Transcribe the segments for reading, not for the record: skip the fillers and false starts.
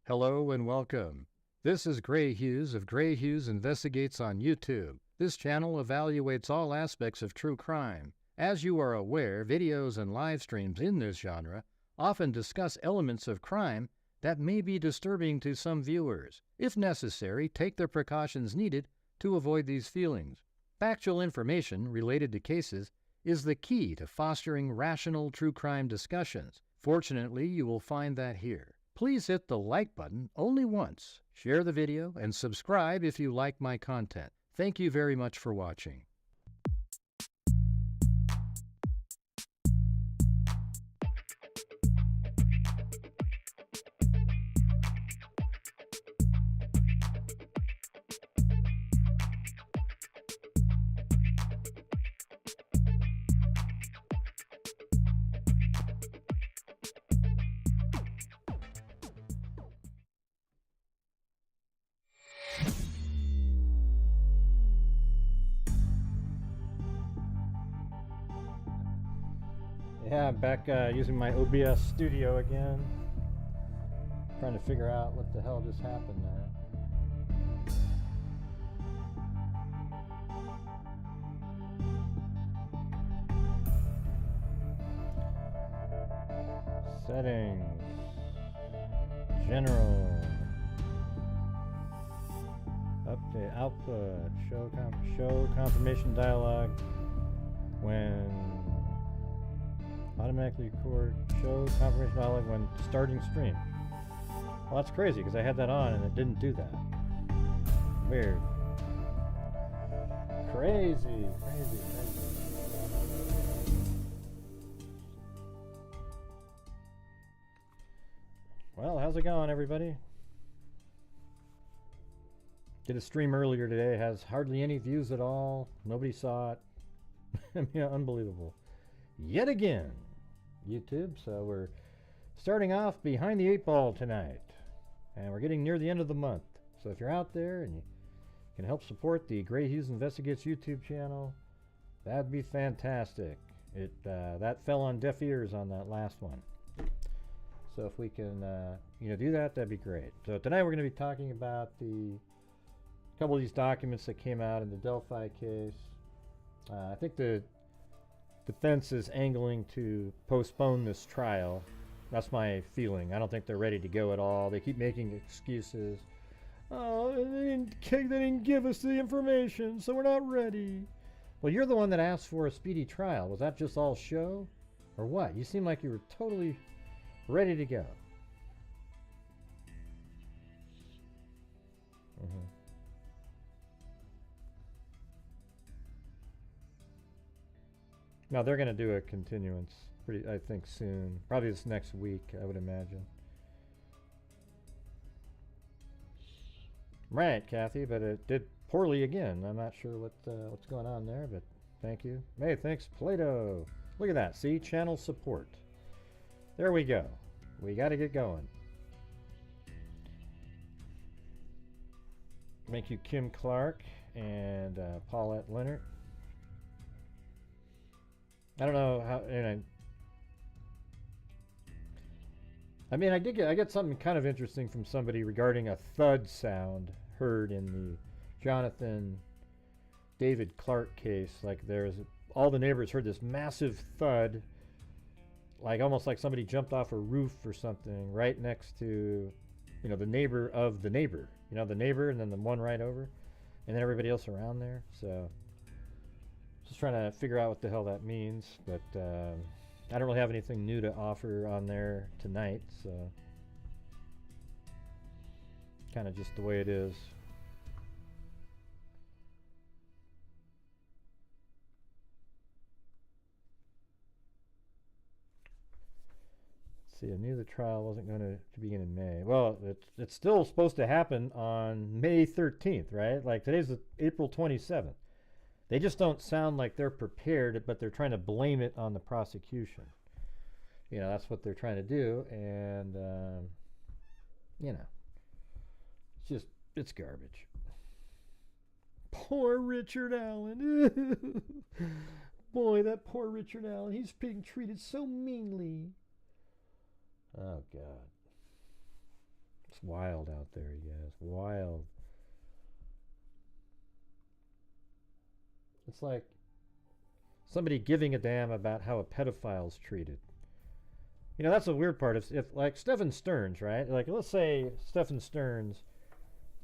Hello and welcome. This is Grant Hughes of Grant Hughes Investigates on YouTube. This channel evaluates all aspects of true crime. As you are aware, videos and live streams in this genre often discuss elements of crime that may be disturbing to some viewers. If necessary, take the precautions needed to avoid these feelings. Factual information related to cases is the key to fostering rational true crime discussions. Fortunately, you will find that here. Please hit the like button only once, share the video, and subscribe if you like my content. Thank you very much for watching. Yeah, I'm back using my OBS studio again. Trying to figure out what the hell just happened there. Settings. General. Update. Output. Show confirmation dialog when automatically record show confirmation dialog when starting stream. Well, that's crazy because I had that on and it didn't do that. Weird. Crazy. Well, how's it going, everybody? Did a stream earlier today. It has hardly any views at all. Nobody saw it. I mean, unbelievable. Yet again, YouTube. So we're starting off behind the 8 ball tonight, and we're getting near the end of the month. So if you're out there and you can help support the Grant Hughes Investigates YouTube channel, that'd be fantastic. That fell on deaf ears on that last one. So if we can do that, that'd be great. So tonight we're going to be talking about a couple of these documents that came out in the Delphi case. I think the defense is angling to postpone this trial. That's my feeling. I don't think they're ready to go at all. They keep making excuses. Oh, they didn't give us the information, so we're not ready. Well, you're the one that asked for a speedy trial. Was that just all show? Or what? You seem like you were totally ready to go. Now they're going to do a continuance I think soon. Probably this next week, I would imagine. Right, Kathy, but it did poorly again. I'm not sure what's going on there, but thank you. Hey, thanks, Plato. Look at that. See, channel support. There we go. We got to get going. Thank you, Kim Clark and Paulette Leonard. I don't know how, I get something kind of interesting from somebody regarding a thud sound heard in the Jonathan David Clark case. Like all the neighbors heard this massive thud, like almost like somebody jumped off a roof or something right next to, the neighbor of the neighbor. The neighbor and then the one right over, and then everybody else around there. So just trying to figure out what the hell that means, but I don't really have anything new to offer on there tonight, so kind of just the way it is. Let's see, I knew the trial wasn't going to begin in May. Well, it's still supposed to happen on May 13th, right? Like today's April 27th. They just don't sound like they're prepared, but they're trying to blame it on the prosecution. That's what they're trying to do, and, it's garbage. Poor Richard Allen. Boy, that poor Richard Allen. He's being treated so meanly. Oh, God. It's wild out there, you guys. Wild. It's like somebody giving a damn about how a pedophile's treated. You know, that's the weird part. If like Stephen Stearns, right? Like, let's say Stephen Stearns,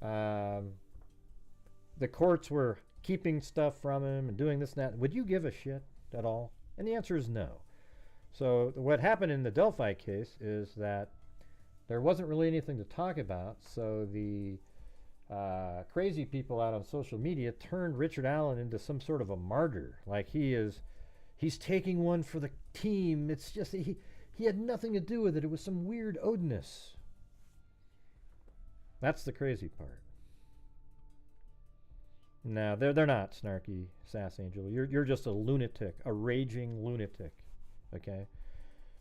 the courts were keeping stuff from him and doing this and that. Would you give a shit at all? And the answer is no. So what happened in the Delphi case is that there wasn't really anything to talk about. So the crazy people out on social media turned Richard Allen into some sort of a martyr. Like he's taking one for the team. It's just he had nothing to do with it. It was some weird odiness. That's the crazy part. No, they're not, snarky Sass Angel. You're just a lunatic, a raging lunatic. Okay?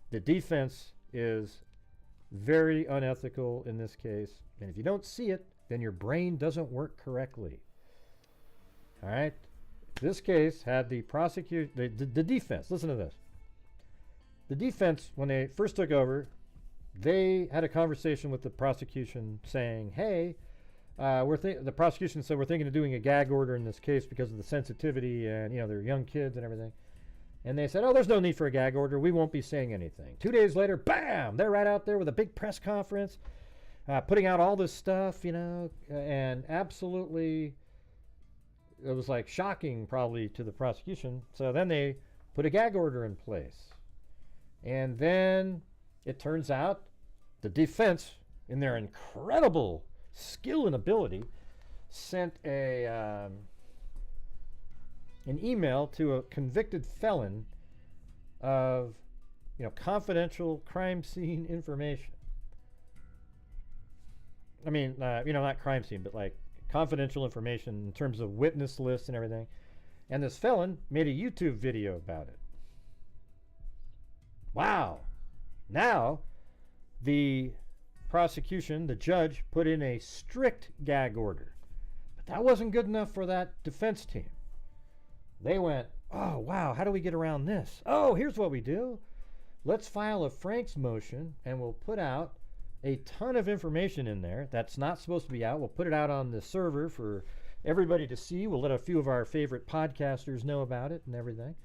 The defense is very unethical in this case. And if you don't see it, then your brain doesn't work correctly. All right? This case had the defense. Listen to this. The defense, when they first took over, they had a conversation with the prosecution saying, hey, the prosecution said we're thinking of doing a gag order in this case because of the sensitivity and, you know, they're young kids and everything. And they said, oh, there's no need for a gag order. We won't be saying anything. 2 days later, bam, they're right out there with a big press conference, putting out all this stuff, you know, and absolutely, it was like shocking probably to the prosecution. So then they put a gag order in place. And then it turns out the defense, in their incredible skill and ability, sent an email to a convicted felon of, you know, confidential crime scene information. I mean, you know, not crime scene, but like confidential information in terms of witness lists and everything. And this felon made a YouTube video about it. Wow. Now, the prosecution, the judge, put in a strict gag order. But that wasn't good enough for that defense team. They went, oh, wow, how do we get around this? Oh, here's what we do. Let's file a Frank's motion, and we'll put out a ton of information in there that's not supposed to be out. We'll put it out on the server for everybody to see. We'll let a few of our favorite podcasters know about it and everything.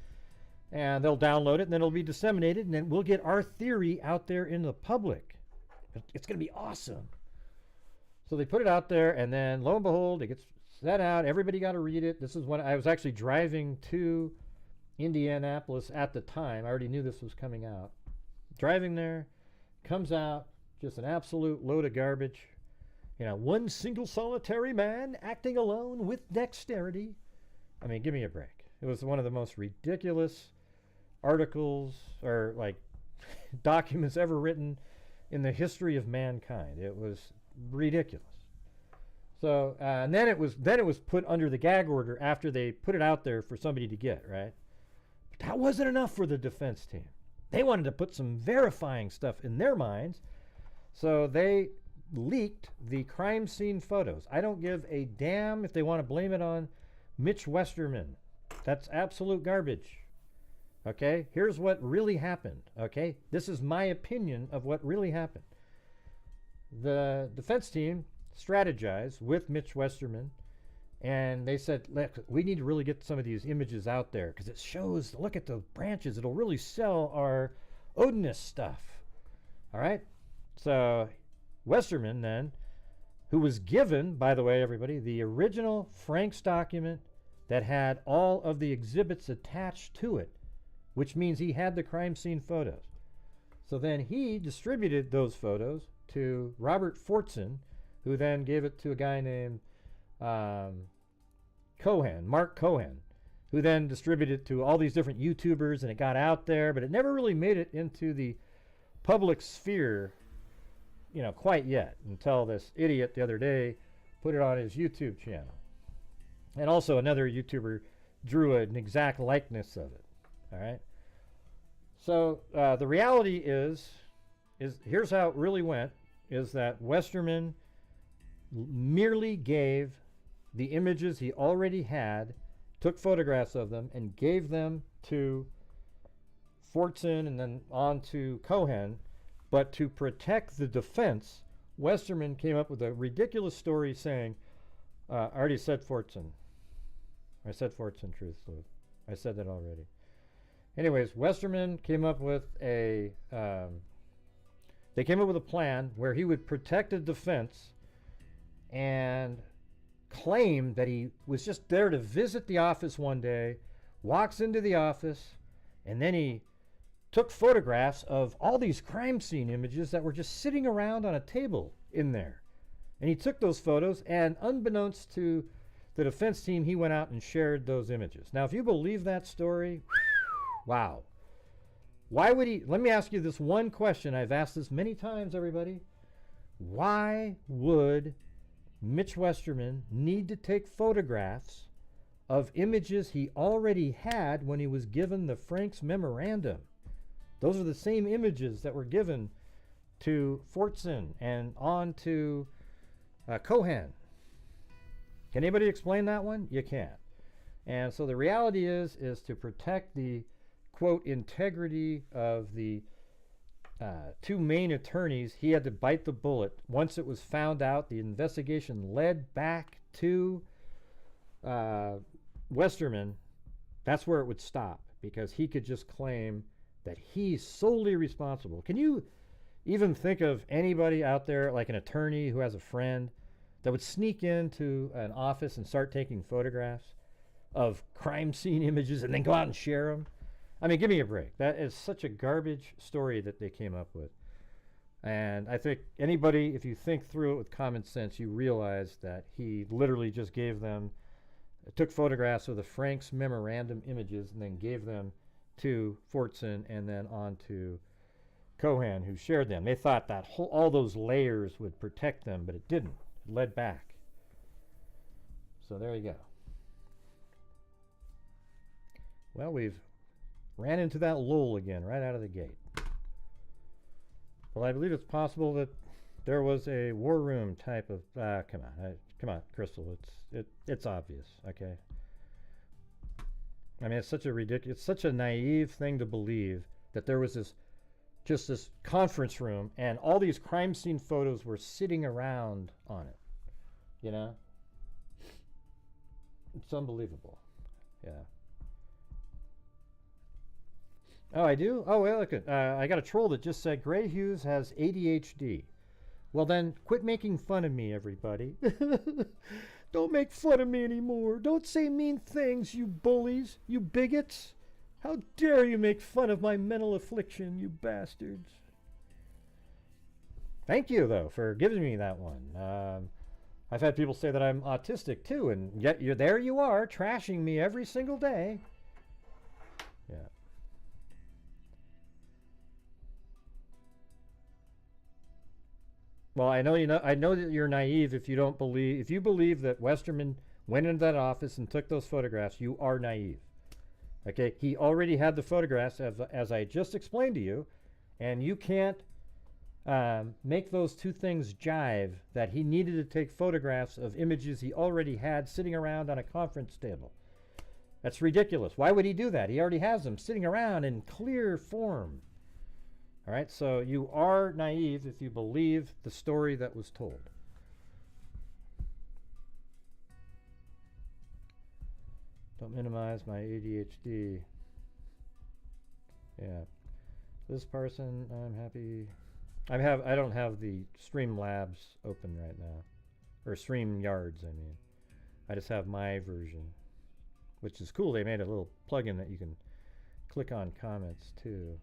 And they'll download it, and then it'll be disseminated, and then we'll get our theory out there in the public. It's going to be awesome. So they put it out there, and then lo and behold, it gets set out. Everybody got to read it. This is when I was actually driving to Indianapolis at the time. I already knew this was coming out. Driving there, comes out, just an absolute load of garbage. You know, one single solitary man acting alone with dexterity. I mean, give me a break. It was one of the most ridiculous articles or like documents ever written in the history of mankind. It was ridiculous. So and then it was put under the gag order after they put it out there for somebody to get, right? But that wasn't enough for the defense team. They wanted to put some verifying stuff in their minds, so they leaked the crime scene photos. I don't give a damn if they want to blame it on Mitch Westerman. That's absolute garbage. Okay? Here's what really happened. Okay? This is my opinion of what really happened. The defense team strategized with Mitch Westerman, and they said, look, we need to really get some of these images out there because it shows, look at the branches. It'll really sell our Odinist stuff. All right? So Westerman then, who was given, by the way, everybody, the original Frank's document that had all of the exhibits attached to it, which means he had the crime scene photos. So then he distributed those photos to Robert Fortson, who then gave it to a guy named Mark Cohen, who then distributed it to all these different YouTubers, and it got out there, but it never really made it into the public sphere, you know, quite yet, until this idiot the other day put it on his YouTube channel. And also another YouTuber drew an exact likeness of it. All right. So the reality is here's how it really went, is that Westerman merely gave the images he already had, took photographs of them, and gave them to Fortson and then on to Cohen. But to protect the defense, Westerman came up with a ridiculous story saying, I already said Fortson. I said Fortson, truthfully. I said that already. Anyways, Westerman came up with a plan where he would protect a defense and claim that he was just there to visit the office one day, walks into the office, and then he took photographs of all these crime scene images that were just sitting around on a table in there. And he took those photos, and unbeknownst to the defense team, he went out and shared those images. Now, if you believe that story, wow. Why would he? Let me ask you this one question. I've asked this many times, everybody. Why would Mitch Westerman need to take photographs of images he already had when he was given the Frank's memorandum? Those are the same images that were given to Fortson and on to Cohan. Can anybody explain that one? You can't. And so the reality is to protect the, quote, integrity of the two main attorneys, he had to bite the bullet. Once it was found out, the investigation led back to Westerman. That's where it would stop, because he could just claim that he's solely responsible. Can you even think of anybody out there, like an attorney who has a friend, that would sneak into an office and start taking photographs of crime scene images and then go out and share them? I mean, give me a break. That is such a garbage story that they came up with. And I think anybody, if you think through it with common sense, you realize that he literally just gave them, took photographs of the Frank's memorandum images and then gave them to Fortson and then on to Cohan, who shared them. They thought that all those layers would protect them, but it didn't. It led back. So there you go. Well, we've ran into that lull again right out of the gate. Well, I believe it's possible that there was a war room type of come on, Crystal. It's obvious, okay? I mean, it's such a naive thing to believe that there was this conference room and all these crime scene photos were sitting around on it. You know? It's unbelievable. Yeah. Oh, I do? Oh, well, look, I got a troll that just said Gray Hughes has ADHD. Well, then, quit making fun of me, everybody. Don't make fun of me anymore. Don't say mean things, you bullies, you bigots. How dare you make fun of my mental affliction, you bastards. Thank you, though, for giving me that one. I've had people say that I'm autistic, too, and yet there you are, trashing me every single day. Yeah. Well, I know that you're naive if you believe that Westerman went into that office and took those photographs. You are naive. Okay, he already had the photographs as I just explained to you, and you can't make those two things jive, that he needed to take photographs of images he already had sitting around on a conference table. That's ridiculous. Why would he do that? He already has them sitting around in clear form. All right, so you are naive if you believe the story that was told. Don't minimize my ADHD. Yeah. This person, I'm happy. I don't have the Streamlabs open right now. Or StreamYards, I mean. I just have my version, which is cool. They made a little plugin that you can click on comments too.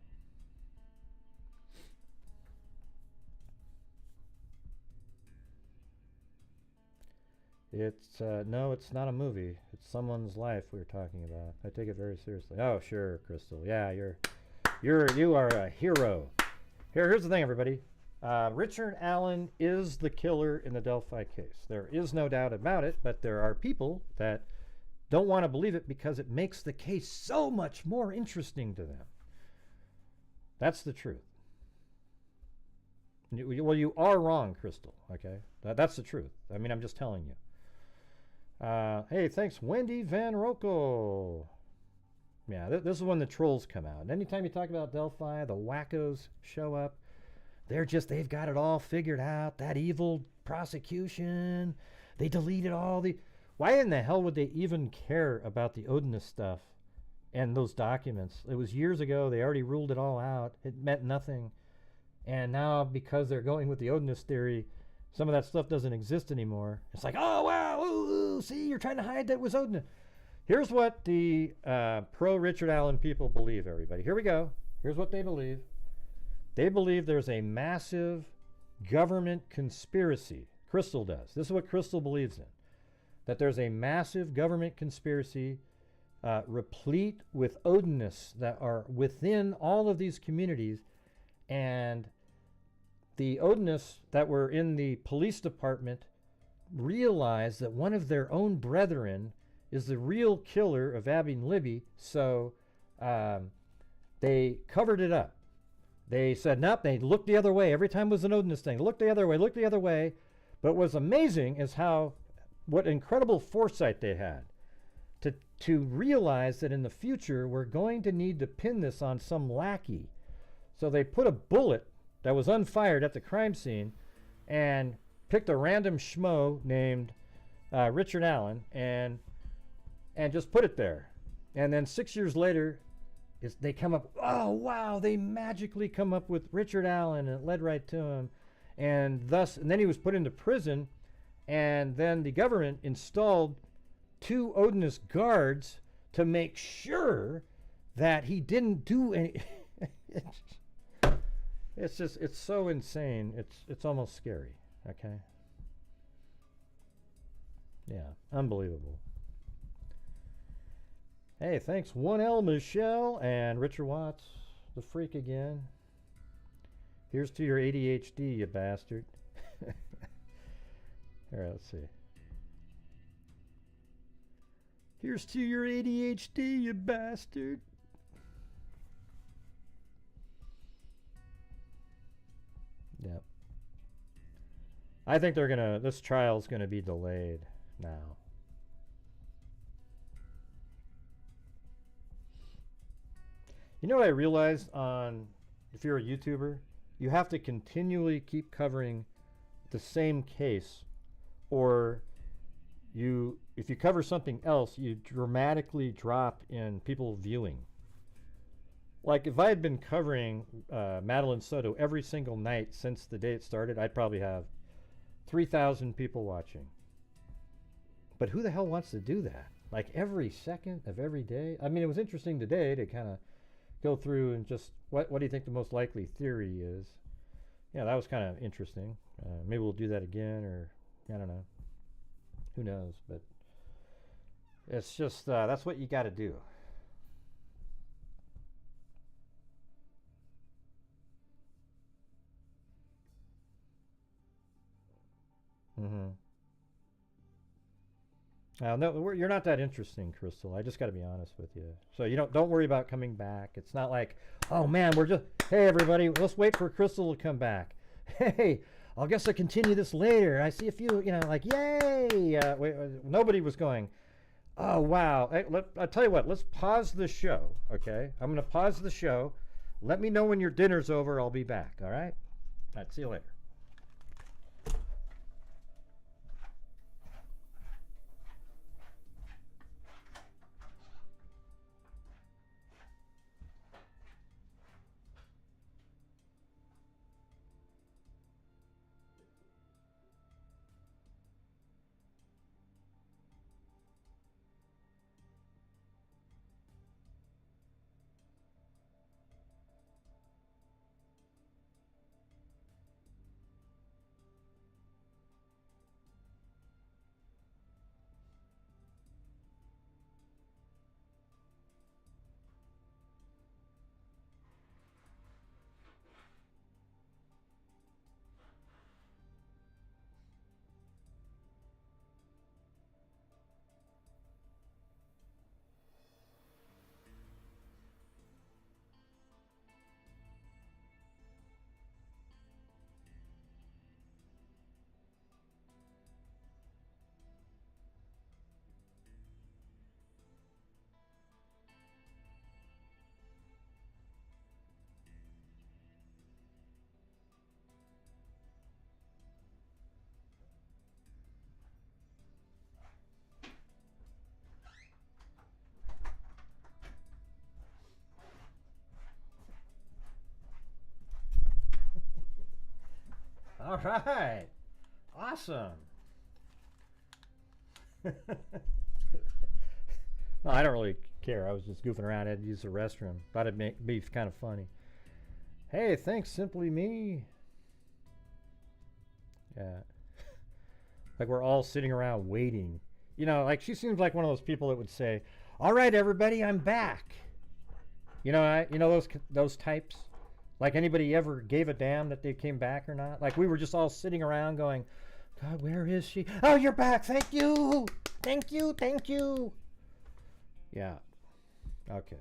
It's no, it's not a movie. It's someone's life we're talking about. I take it very seriously. Oh, sure, Crystal. Yeah, you are a hero. Here's the thing, everybody. Richard Allen is the killer in the Delphi case. There is no doubt about it, but there are people that don't want to believe it because it makes the case so much more interesting to them. That's the truth. Well, you are wrong, Crystal, okay? That's the truth. I mean, I'm just telling you. Hey, thanks, Wendy Van Rokel. Yeah, this is when the trolls come out. And anytime you talk about Delphi, the wackos show up. they've got it all figured out. That evil prosecution, they deleted all the. Why in the hell would they even care about the Odinist stuff and those documents? It was years ago. They already ruled it all out. It meant nothing. And now, because they're going with the Odinist theory, some of that stuff doesn't exist anymore. It's like, oh, wow, ooh, see, you're trying to hide that it was Odinist. Here's what the pro-Richard Allen people believe, everybody. Here we go. Here's what they believe. They believe there's a massive government conspiracy. Crystal does. This is what Crystal believes in. That there's a massive government conspiracy replete with Odinists that are within all of these communities, and the Odinists that were in the police department realize that one of their own brethren is the real killer of Abby and Libby, so they covered it up. They said, nope, they looked the other way. Every time it was an Odinist thing. Look the other way, look the other way. But what's amazing is what incredible foresight they had to realize that in the future we're going to need to pin this on some lackey. So they put a bullet that was unfired at the crime scene and picked a random schmo named Richard Allen and just put it there. And then 6 years later, they come up, oh, wow, they magically come up with Richard Allen, and it led right to him. And then he was put into prison, and then the government installed 2 Odinist guards to make sure that he didn't do any. It's so insane. It's almost scary. Okay. Yeah, unbelievable. Hey, thanks 1L Michelle and Richard Watts, the freak again. Here's to your ADHD, you bastard. All right, let's see. Here's to your ADHD, you bastard. Yep. I think this trial's gonna be delayed now. You know what I realized if you're a YouTuber, you have to continually keep covering the same case, or if you cover something else, you dramatically drop in people viewing. Like if I had been covering Madeline Soto every single night since the day it started, I'd probably have 3,000 people watching. But who the hell wants to do that? Like every second of every day? I mean, it was interesting today to kind of go through and just, what do you think the most likely theory is? Yeah, that was kind of interesting. Maybe we'll do that again, or I don't know. Who knows? But it's just, that's what you got to do. No, you're not that interesting, Crystal. I just got to be honest with you. So don't worry about coming back. It's not like, oh man, hey everybody, let's wait for Crystal to come back. Hey, I guess I'll continue this later. I see a few, like, yay! Nobody was going, oh wow. Hey, I'll tell you what, let's pause the show, okay? I'm going to pause the show. Let me know when your dinner's over. I'll be back, all right? All right, see you later. All right. Awesome. No, I don't really care. I was just goofing around. I had to use the restroom. Thought it'd be kind of funny. Hey, thanks, Simply Me. Yeah. Like we're all sitting around waiting. You know, like she seems like one of those people that would say, "All right, everybody, I'm back." You know, those types. Like anybody ever gave a damn that they came back or not? Like we were just all sitting around going, "God, where is she? Oh, you're back. Thank you. Thank you. Thank you." Yeah. Okay.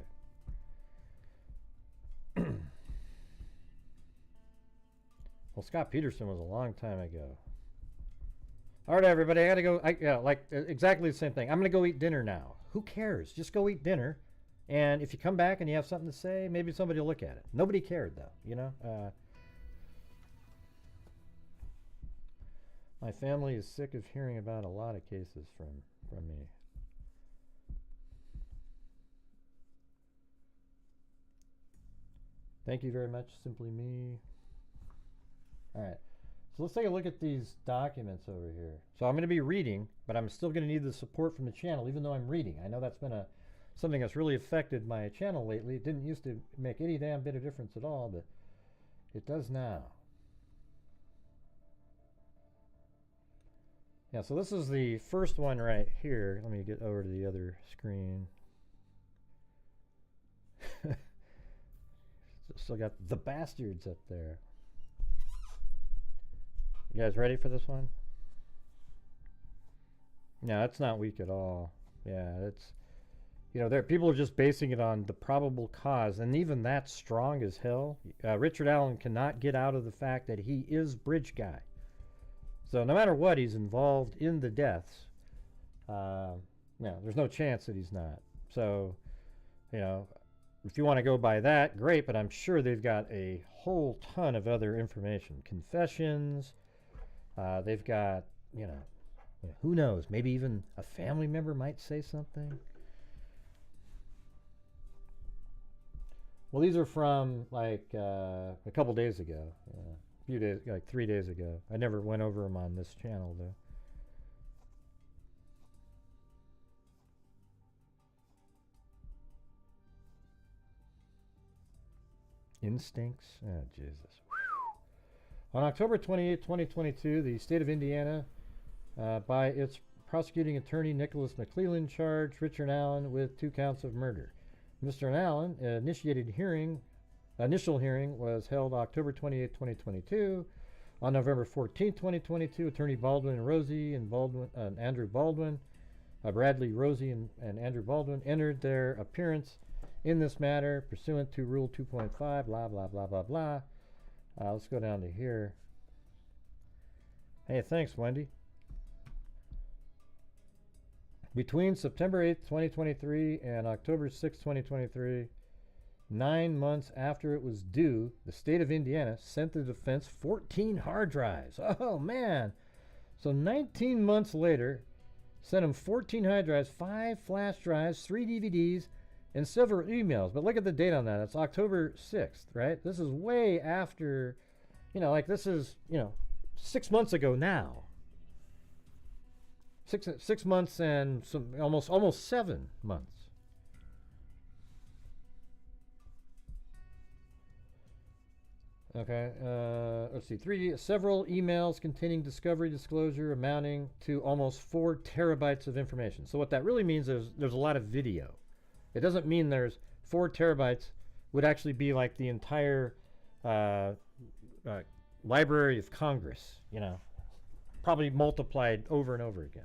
Well, Scott Peterson was a long time ago. All right, everybody, I gotta go. Exactly the same thing. I'm gonna go eat dinner now. Who cares? Just go eat dinner, and if you come back and you have something to say, maybe somebody will look at it. Nobody cared, though. You know. My family is sick of hearing about a lot of cases from me. Thank you very much, Simply Me. All right. So let's take a look at these documents over here. So I'm going to be reading, but I'm still going to need the support from the channel, even though I'm reading. I know that's been something that's really affected my channel lately. It didn't used to make any damn bit of difference at all, but it does now. Yeah, so this is the first one right here. Let me get over to the other screen. Still got the bastards up there. You guys ready for this one? No, it's not weak at all. Yeah, it's, people are just basing it on the probable cause, and even that's strong as hell. Richard Allen cannot get out of the fact that he is bridge guy. So no matter what, he's involved in the deaths. There's no chance that he's not. So, if you want to go by that, great, but I'm sure they've got a whole ton of other information. Confessions. They've got, who knows, maybe even a family member might say something. Well, these are from like a couple days ago, a few days, like 3 days ago. I never went over them on this channel, though. Instincts? Oh, Jesus. Whew. On October 28, 2022, the state of Indiana, by its prosecuting attorney Nicholas McClelland, charged Richard Allen with 2 counts of murder. Mr. Allen initial hearing was held October 28, 2022. On November 14, 2022, attorney Baldwin and Rosie and Andrew Baldwin, Bradley, Rosie, and Andrew Baldwin entered their appearance in this matter pursuant to Rule 2.5, blah, blah, blah, blah, blah. Let's go down to here. Hey, thanks, Wendy. Between September 8th, 2023 and October 6th, 2023, 9 months after it was due, the state of Indiana sent the defense 14 hard drives. Oh, man. So 19 months later, sent them 14 hard drives, 5 flash drives, 3 DVDs, and several emails. But look at the date on that. It's October 6th, right? This is way after, this is, 6 months ago now. 6 months and some almost 7 months. Okay, let's see. Several emails containing discovery disclosure amounting to almost 4 terabytes of information. So what that really means is there's a lot of video. It doesn't mean there's 4 terabytes would actually be like the entire Library of Congress, probably multiplied over and over again.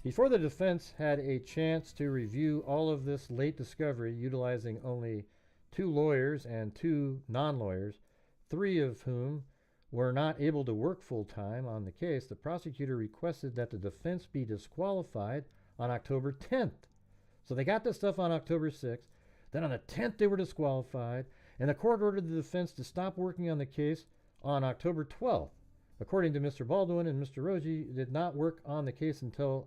Before the defense had a chance to review all of this late discovery utilizing only 2 lawyers and 2 non-lawyers, 3 of whom were not able to work full-time on the case, the prosecutor requested that the defense be disqualified on October 10th. So they got this stuff on October 6th. Then on the 10th they were disqualified, and the court ordered the defense to stop working on the case on October 12th. According to Mr. Baldwin and Mr. Rogie, did not work on the case until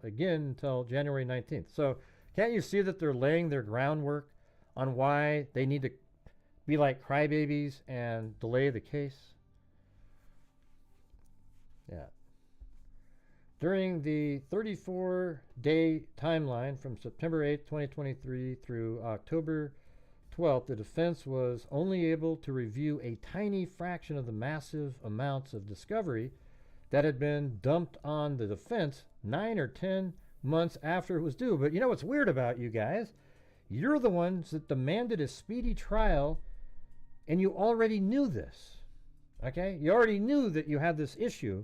January 19th. So can't you see that they're laying their groundwork on why they need to be like crybabies and delay the case? Yeah. During the 34-day timeline from September 8, 2023 through October 12th, the defense was only able to review a tiny fraction of the massive amounts of discovery that had been dumped on the defense 9 or 10 months after it was due. But you know what's weird about you guys? You're the ones that demanded a speedy trial, and you already knew this. Okay? You already knew that you had this issue.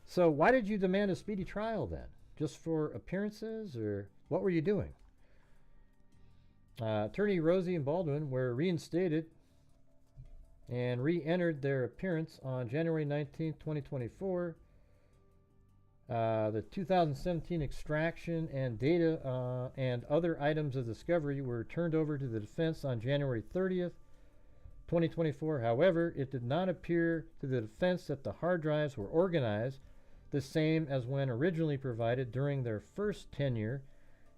So why did you demand a speedy trial then? Just for appearances, or what were you doing? Attorney Rosie and Baldwin were reinstated and re-entered their appearance on January 19, 2024. The 2017 extraction and data and other items of discovery were turned over to the defense on January 30th, 2024. However, it did not appear to the defense that the hard drives were organized the same as when originally provided during their first tenure,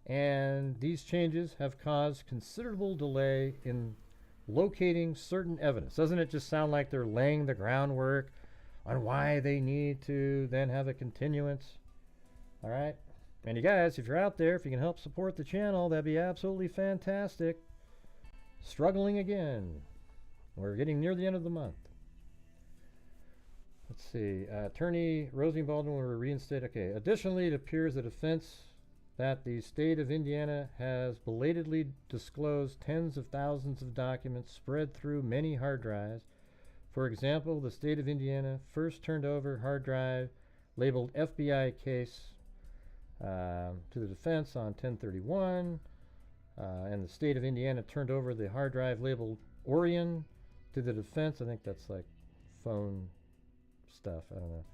and these changes have caused considerable delay in locating certain evidence. Doesn't it just sound like they're laying the groundwork on why they need to then have a continuance? All right. And you guys, if you're out there, if you can help support the channel, that'd be absolutely fantastic. Struggling again. We're getting near the end of the month. Let's see. Attorney Rosie and Baldwin were reinstated. Okay. Additionally, it appears the defense that the state of Indiana has belatedly disclosed tens of thousands of documents spread through many hard drives. For example, the state of Indiana first turned over hard drive labeled FBI case to the defense on 10/31, and the state of Indiana turned over the hard drive labeled Orion to the defense. I think that's like phone stuff. I don't know.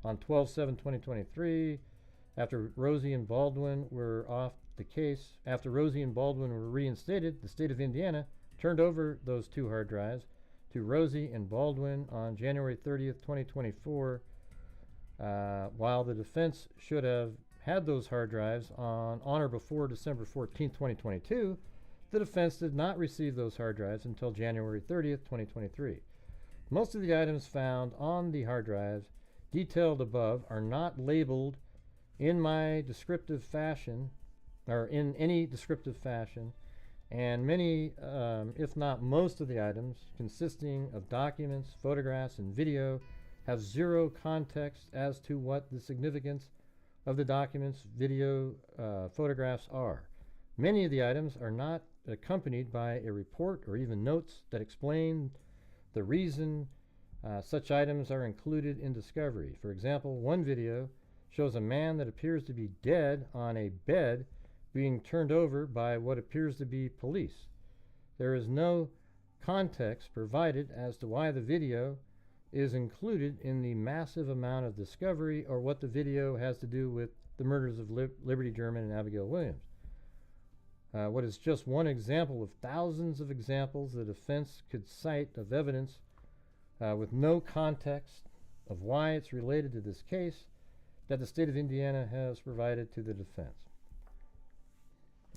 On 12/7/2023, after Rosie and Baldwin were off the case, after Rosie and Baldwin were reinstated, the state of Indiana turned over those two hard drives to Rosie and Baldwin on January 30th, 2024, while the defense should have had those hard drives on or before December 14th, 2022. The defense did not receive those hard drives until January 30th, 2023. Most of the items found on the hard drives detailed above are not labeled in my descriptive fashion, or in any descriptive fashion, and many, if not most of the items, consisting of documents, photographs, and video, have zero context as to what the significance of the documents, video, photographs are. Many of the items are not accompanied by a report or even notes that explain the reason such items are included in discovery. For example, one video shows a man that appears to be dead on a bed being turned over by what appears to be police. There is no context provided as to why the video is included in the massive amount of discovery or what the video has to do with the murders of Liberty German and Abigail Williams. What is just one example of thousands of examples the defense could cite of evidence with no context of why it's related to this case that the state of Indiana has provided to the defense.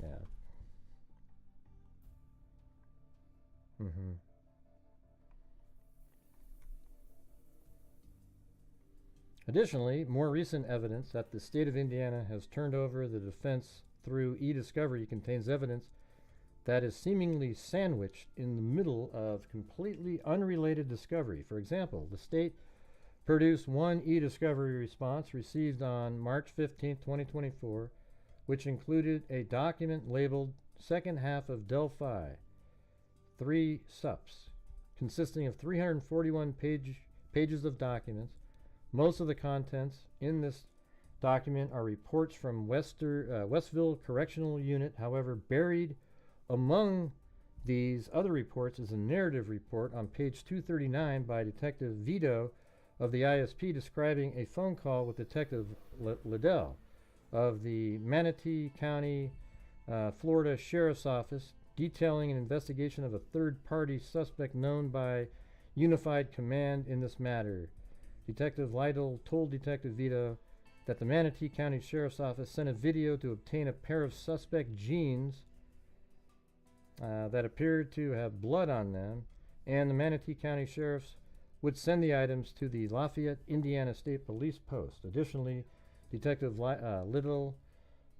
Yeah. Additionally, more recent evidence that the state of Indiana has turned over the defense through e-discovery contains evidence that is seemingly sandwiched in the middle of completely unrelated discovery. For example, the state produced one e-discovery response received on March 15, 2024, which included a document labeled Second Half of Delphi, 3 SUPs, consisting of 341 pages of documents. Most of the contents in this document are reports from Westville Correctional Unit. However, buried among these other reports is a narrative report on page 239 by Detective Vito of the ISP describing a phone call with Detective Liddell of the Manatee County, Florida Sheriff's Office, detailing an investigation of a third-party suspect known by Unified Command in this matter. Detective Liddell told Detective Vito that the Manatee County Sheriff's Office sent a video to obtain a pair of suspect jeans that appeared to have blood on them, and the Manatee County Sheriff's would send the items to the Lafayette, Indiana State Police Post. Additionally, Detective Liddell,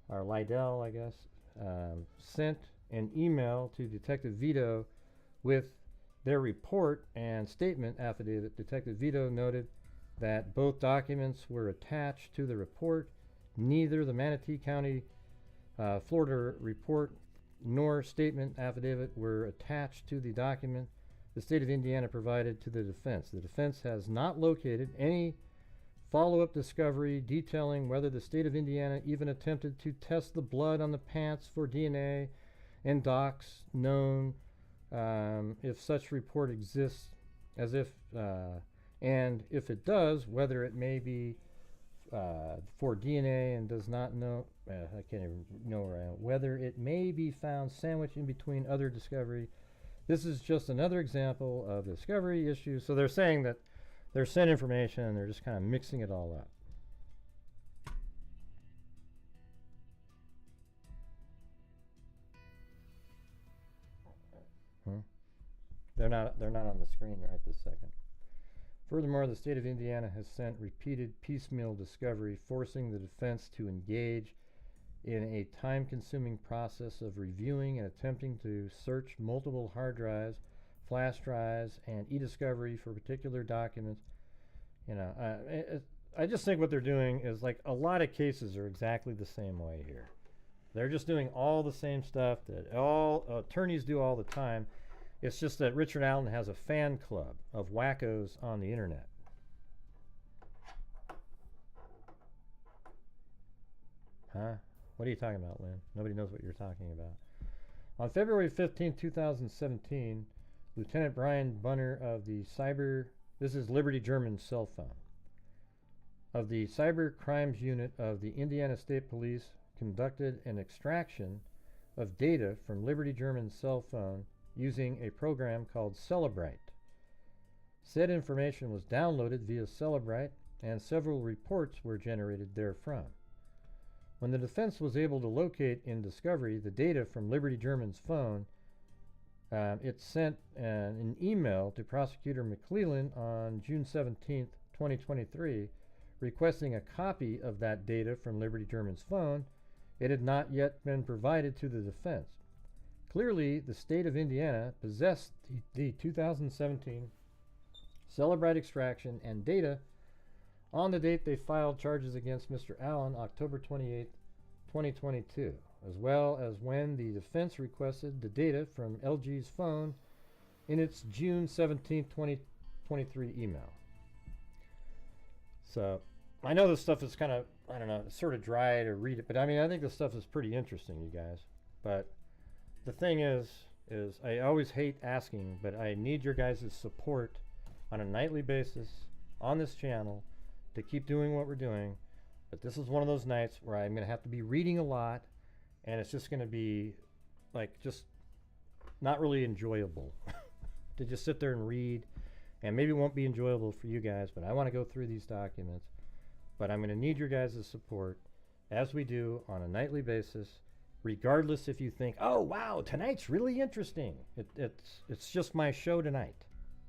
or Liddell, I guess, sent an email to Detective Vito with their report and statement affidavit. Detective Vito noted that both documents were attached to the report. Neither the Manatee County, Florida report nor statement affidavit were attached to the document the state of Indiana provided to the defense. The defense has not located any follow-up discovery detailing whether the state of Indiana even attempted to test the blood on the pants for DNA and docs known, if such report exists, and if it does, whether it may be for DNA and does not know, I can't even know where I am, whether it may be found sandwiched in between other discovery. This is just another example of discovery issues. So they're saying that they're sent information and they're just kind of mixing it all up. They're not on the screen right this second. Furthermore, the state of Indiana has sent repeated piecemeal discovery, forcing the defense to engage in a time-consuming process of reviewing and attempting to search multiple hard drives, flash drives, and e-discovery for particular documents. You know, I just think what they're doing is, like, a lot of cases are exactly the same way here. They're just doing all the same stuff that all attorneys do all the time. It's just that Richard Allen has a fan club of wackos on the internet. Huh? What are you talking about, Lynn? Nobody knows what you're talking about. On February 15, 2017, Lieutenant Bryan Bunner of the this is Liberty German's cell phone, of the Cyber Crimes Unit of the Indiana State Police conducted an extraction of data from Liberty German's cell phone using a program called Cellebrite. Said information was downloaded via Cellebrite and several reports were generated therefrom. When the defense was able to locate in discovery the data from Liberty German's phone, it sent an email to Prosecutor McClellan on June 17, 2023, requesting a copy of that data from Liberty German's phone. It had not yet been provided to the defense. Clearly, the state of Indiana possessed the 2017 Cellebrite extraction and data on the date they filed charges against Mr. Allen, October 28, 2022, as well as when the defense requested the data from LG's phone in its June 17, 2023 email. So, I know this stuff is kind of, I don't know, sort of dry to read it, but I mean, I think this stuff is pretty interesting, you guys. But the thing is I always hate asking, but I need your guys' support on a nightly basis on this channel to keep doing what we're doing. But this is one of those nights where I'm going to have to be reading a lot, and it's just going to be, like, just not really enjoyable to just sit there and read. And maybe it won't be enjoyable for you guys, but I want to go through these documents. But I'm going to need your guys' support, as we do on a nightly basis, regardless if you think, oh, wow, tonight's really interesting. It's just my show tonight,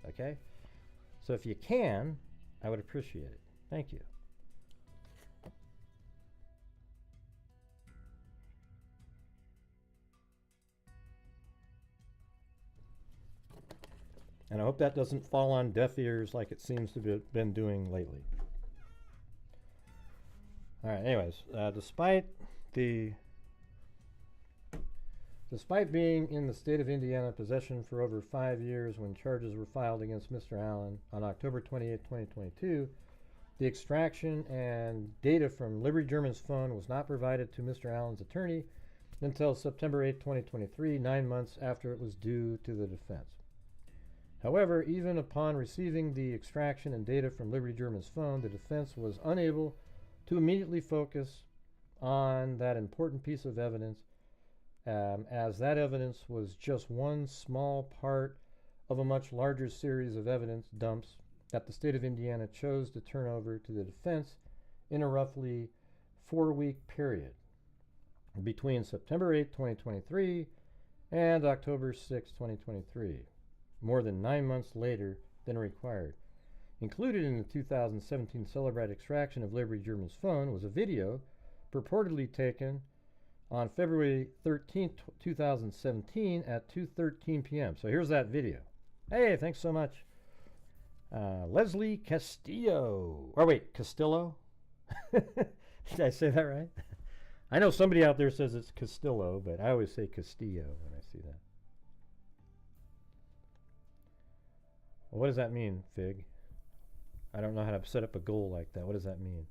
okay? So if you can, I would appreciate it. Thank you. And I hope that doesn't fall on deaf ears like it seems to have been doing lately. All right, anyways, despite being in the state of Indiana possession for over 5 years when charges were filed against Mr. Allen on October 28, 2022, the extraction and data from Liberty German's phone was not provided to Mr. Allen's attorney until September 8, 2023, 9 months after it was due to the defense. However, even upon receiving the extraction and data from Liberty German's phone, the defense was unable to immediately focus on that important piece of evidence, as that evidence was just one small part of a much larger series of evidence dumps that the state of Indiana chose to turn over to the defense in a roughly 4-week period between September 8, 2023 and October 6, 2023, more than 9 months later than required. Included in the 2017 Celebrate extraction of Liberty German's phone was a video purportedly taken on February 13th, 2017 at 2:13 p.m. So here's that video. Hey, thanks so much. Leslie Castillo. Or wait, Castillo? Did I say that right? I know somebody out there says it's Castillo, but I always say Castillo when I see that. Well, what does that mean, Fig? I don't know how to set up a goal like that. What does that mean?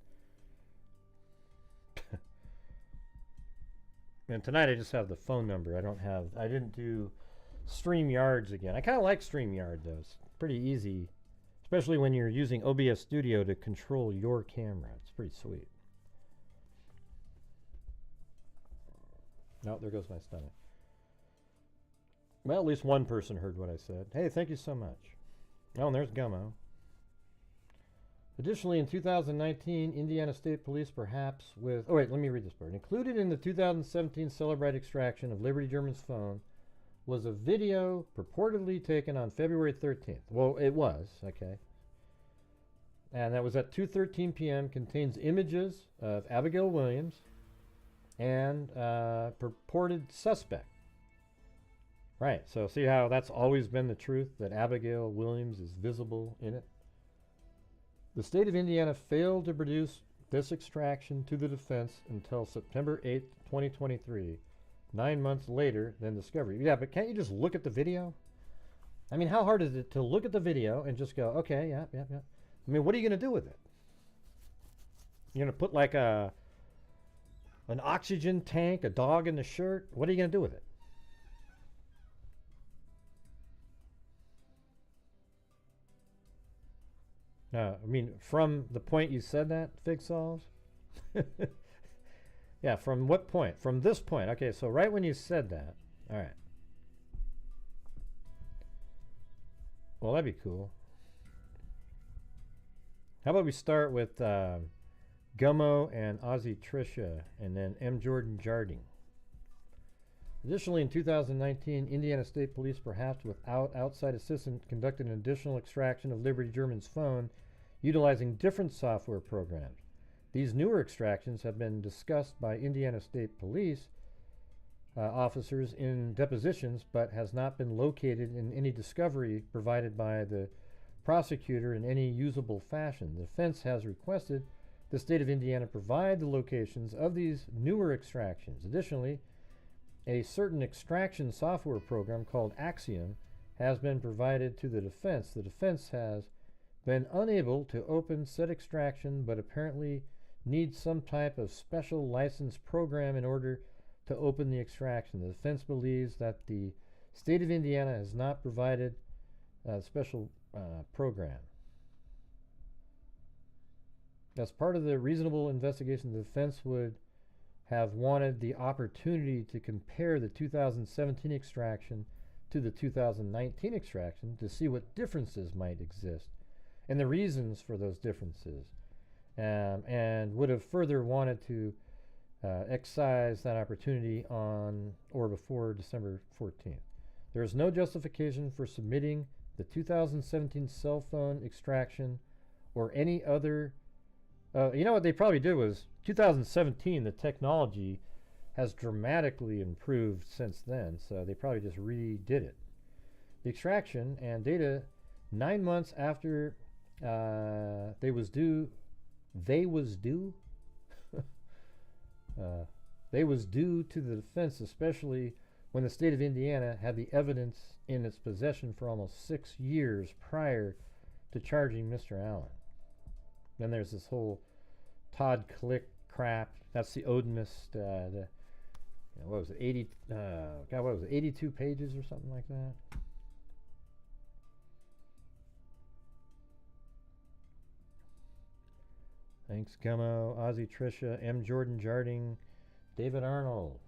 And tonight I just have the phone number. I didn't do StreamYards again. I kind of like StreamYard though. It's pretty easy, especially when you're using OBS Studio to control your camera. It's pretty sweet. Oh, there goes my stomach. Well, at least one person heard what I said. Hey, thank you so much. Oh, and there's Gummo. Additionally, in 2019, Indiana State Police perhaps with... Oh, wait, let me read this part. Included in the 2017 Celebrate extraction of Liberty German's phone was a video purportedly taken on February 13th. Well, it was, okay. And that was at 2:13 p.m. Contains images of Abigail Williams and purported suspect. Right, so see how that's always been the truth, that Abigail Williams is visible in it? The state of Indiana failed to produce this extraction to the defense until September 8th, 2023, 9 months later than discovery. Yeah, but can't you just look at the video? I mean, how hard is it to look at the video and just go, okay, yeah. I mean, what are you going to do with it? You're going to put like an oxygen tank, a dog in the shirt? What are you going to do with it? No, I mean, from the point you said that, Fig solves? Yeah, from what point? From this point. Okay, so right when you said that. All right. Well, that'd be cool. How about we start with Gummo and Ozzy Tricia, and then M. Jordan Jarding. Additionally, in 2019, Indiana State Police, perhaps without outside assistance, conducted an additional extraction of Liberty German's phone utilizing different software programs. These newer extractions have been discussed by Indiana State Police officers in depositions, but has not been located in any discovery provided by the prosecutor in any usable fashion. The defense has requested the state of Indiana provide the locations of these newer extractions. Additionally, a certain extraction software program called Axiom has been provided to the defense. The defense has been unable to open said extraction, but apparently needs some type of special license program in order to open the extraction. The defense believes that the state of Indiana has not provided a special program. As part of the reasonable investigation, the defense would have wanted the opportunity to compare the 2017 extraction to the 2019 extraction to see what differences might exist and the reasons for those differences, and would have further wanted to excise that opportunity on or before December 14th. There is no justification for submitting the 2017 cell phone extraction or any other. You know what they probably did was 2017, the technology has dramatically improved since then, so they probably just redid it. The extraction and data 9 months after they was due to the defense, especially when the state of Indiana had the evidence in its possession for almost 6 years prior to charging Mr. Allen. Then there's this whole Todd Click crap. That's the Odinist. What was it? 82 pages or something like that. Thanks, Gummo, Ozzy Tricia, M. Jordan Jarding, David Arnold.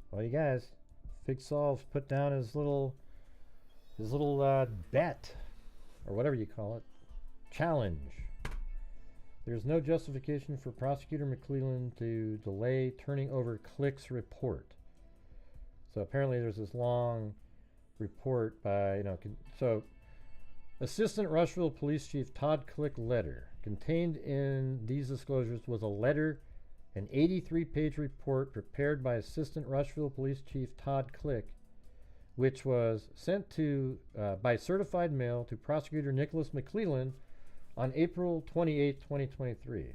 Well, you guys, Fig Solves put down his little bet, or whatever you call it, challenge. There's no justification for Prosecutor McClelland to delay turning over Click's report. So apparently there's this long report by, so Assistant Rushville Police Chief Todd Click letter. Contained in these disclosures was a letter, an 83-page report prepared by Assistant Rushville Police Chief Todd Click, which was sent to by certified mail to Prosecutor Nicholas McClellan on April 28, 2023.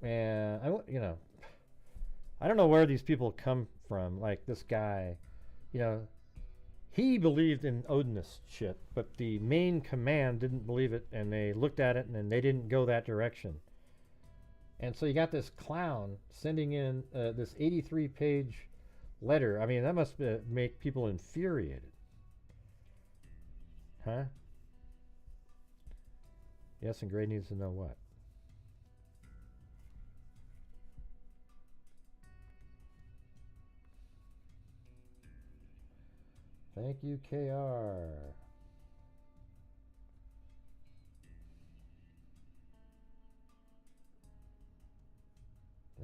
And I don't know where these people come from. Like this guy, he believed in Odinist shit, but the main command didn't believe it, and they looked at it and they didn't go that direction. And so you got this clown sending in this 83-page letter. I mean, that must make people infuriated. Huh? Yes, and Gray needs to know what? Thank you, KR.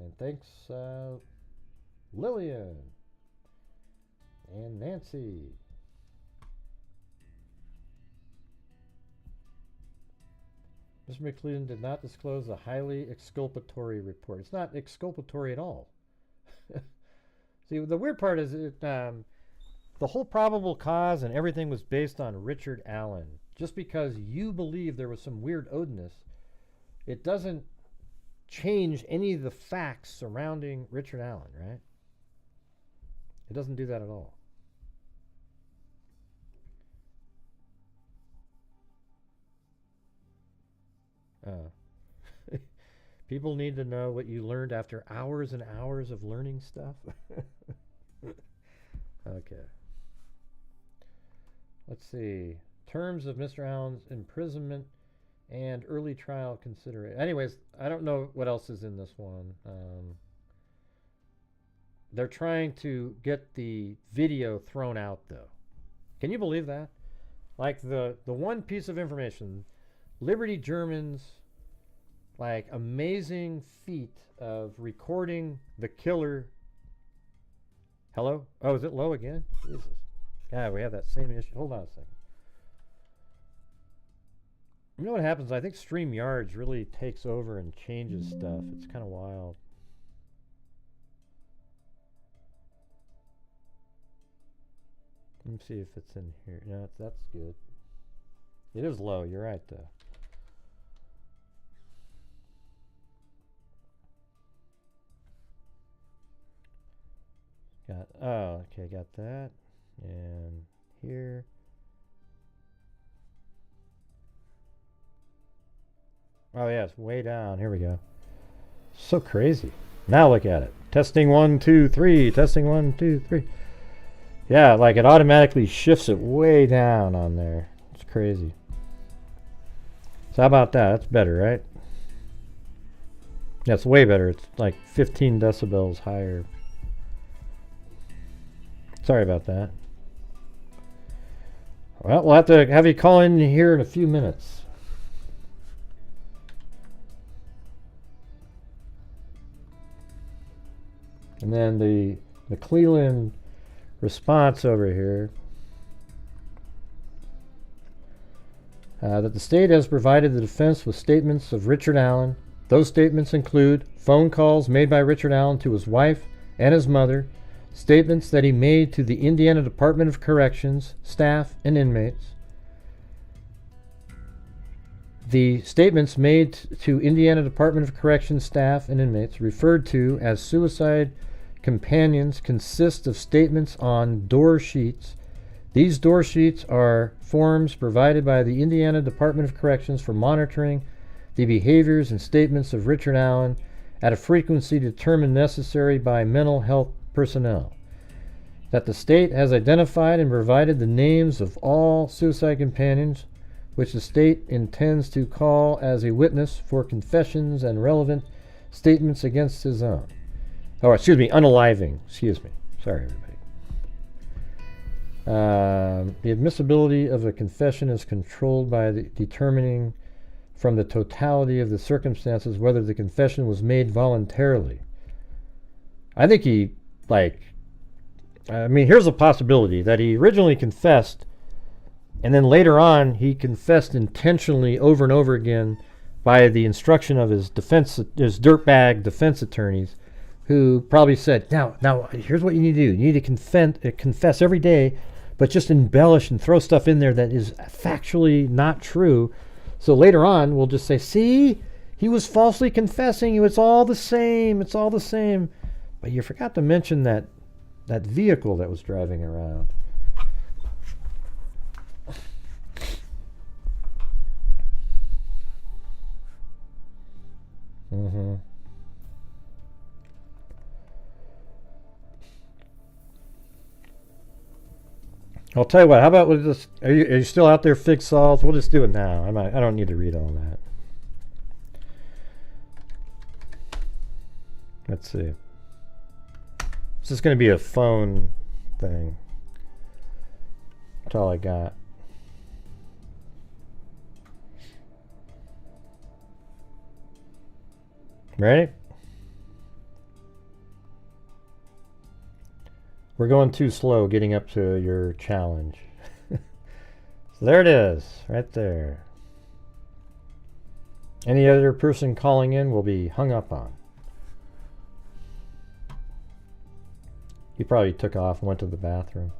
And thanks, Lillian and Nancy. Mr. McClellan did not disclose a highly exculpatory report. It's not exculpatory at all. See, the weird part is the whole probable cause and everything was based on Richard Allen. Just because you believe there was some weird Odinist, it doesn't change any of the facts surrounding Richard Allen, right? It doesn't do that at all. People need to know what you learned after hours and hours of learning stuff. Okay. Let's see. Terms of Mr. Allen's imprisonment and early trial consideration. Anyways, I don't know what else is in this one. They're trying to get the video thrown out, though. Can you believe that? Like the one piece of information, Liberty German's like amazing feat of recording the killer. Hello? Oh, is it low again? Jesus. God, we have that same issue. Hold on a second. You know what happens? I think StreamYards really takes over and changes stuff. It's kind of wild. Let me see if it's in here. No, that's good. It is low. You're right, though. Okay, got that. And here. Oh, yeah, it's way down. Here we go. So crazy. Now look at it. Testing 1, 2, 3. Testing 1, 2, 3. Yeah, like it automatically shifts it way down on there. It's crazy. So how about that? That's better, right? Yeah, it's way better. It's like 15 decibels higher. Sorry about that. Well, we'll have to have you call in here in a few minutes. And then the Cleveland response over here. That the state has provided the defense with statements of Richard Allen. Those statements include phone calls made by Richard Allen to his wife and his mother, statements that he made to the Indiana Department of Corrections, staff, and inmates. The statements made to Indiana Department of Corrections, staff, and inmates referred to as suicide companions consist of statements on door sheets. These door sheets are forms provided by the Indiana Department of Corrections for monitoring the behaviors and statements of Richard Allen at a frequency determined necessary by mental health personnel. That the state has identified and provided the names of all suicide companions which the state intends to call as a witness for confessions and relevant statements against his own. Oh, excuse me, unaliving. Excuse me. Sorry, everybody. The admissibility of a confession is controlled by determining from the totality of the circumstances whether the confession was made voluntarily. I think here's a possibility that he originally confessed And then later on, he confessed intentionally over and over again by the instruction of his dirtbag defense attorneys, who probably said, now, here's what you need to do. You need to confess every day, but just embellish and throw stuff in there that is factually not true. So later on, we'll just say, see, he was falsely confessing. It's all the same. It's all the same. But you forgot to mention that vehicle that was driving around. Mm-hmm. I'll tell you what. How about we'll just? Are you still out there, Fig Sauls? We'll just do it now. I don't need to read all that. Let's see. This is going to be a phone thing. That's all I got. Ready? We're going too slow getting up to your challenge. So there it is, right there. Any other person calling in will be hung up on. He probably took off and went to the bathroom.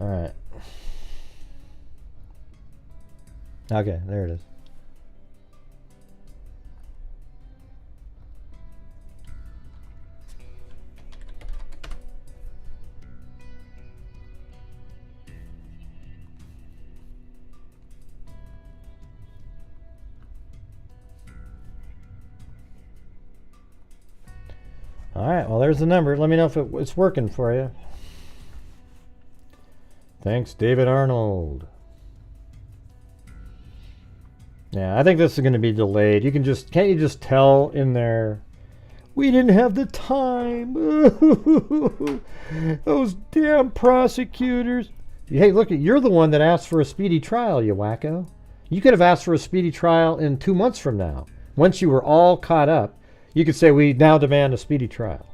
All right. Okay, there it is. All right, well, there's the number. Let me know if it's working for you. Thanks, David Arnold. Yeah, I think this is going to be delayed. Can't you just tell in there, we didn't have the time. Those damn prosecutors. Hey, look, you're the one that asked for a speedy trial, you wacko. You could have asked for a speedy trial in 2 months from now. Once you were all caught up, you could say, we now demand a speedy trial.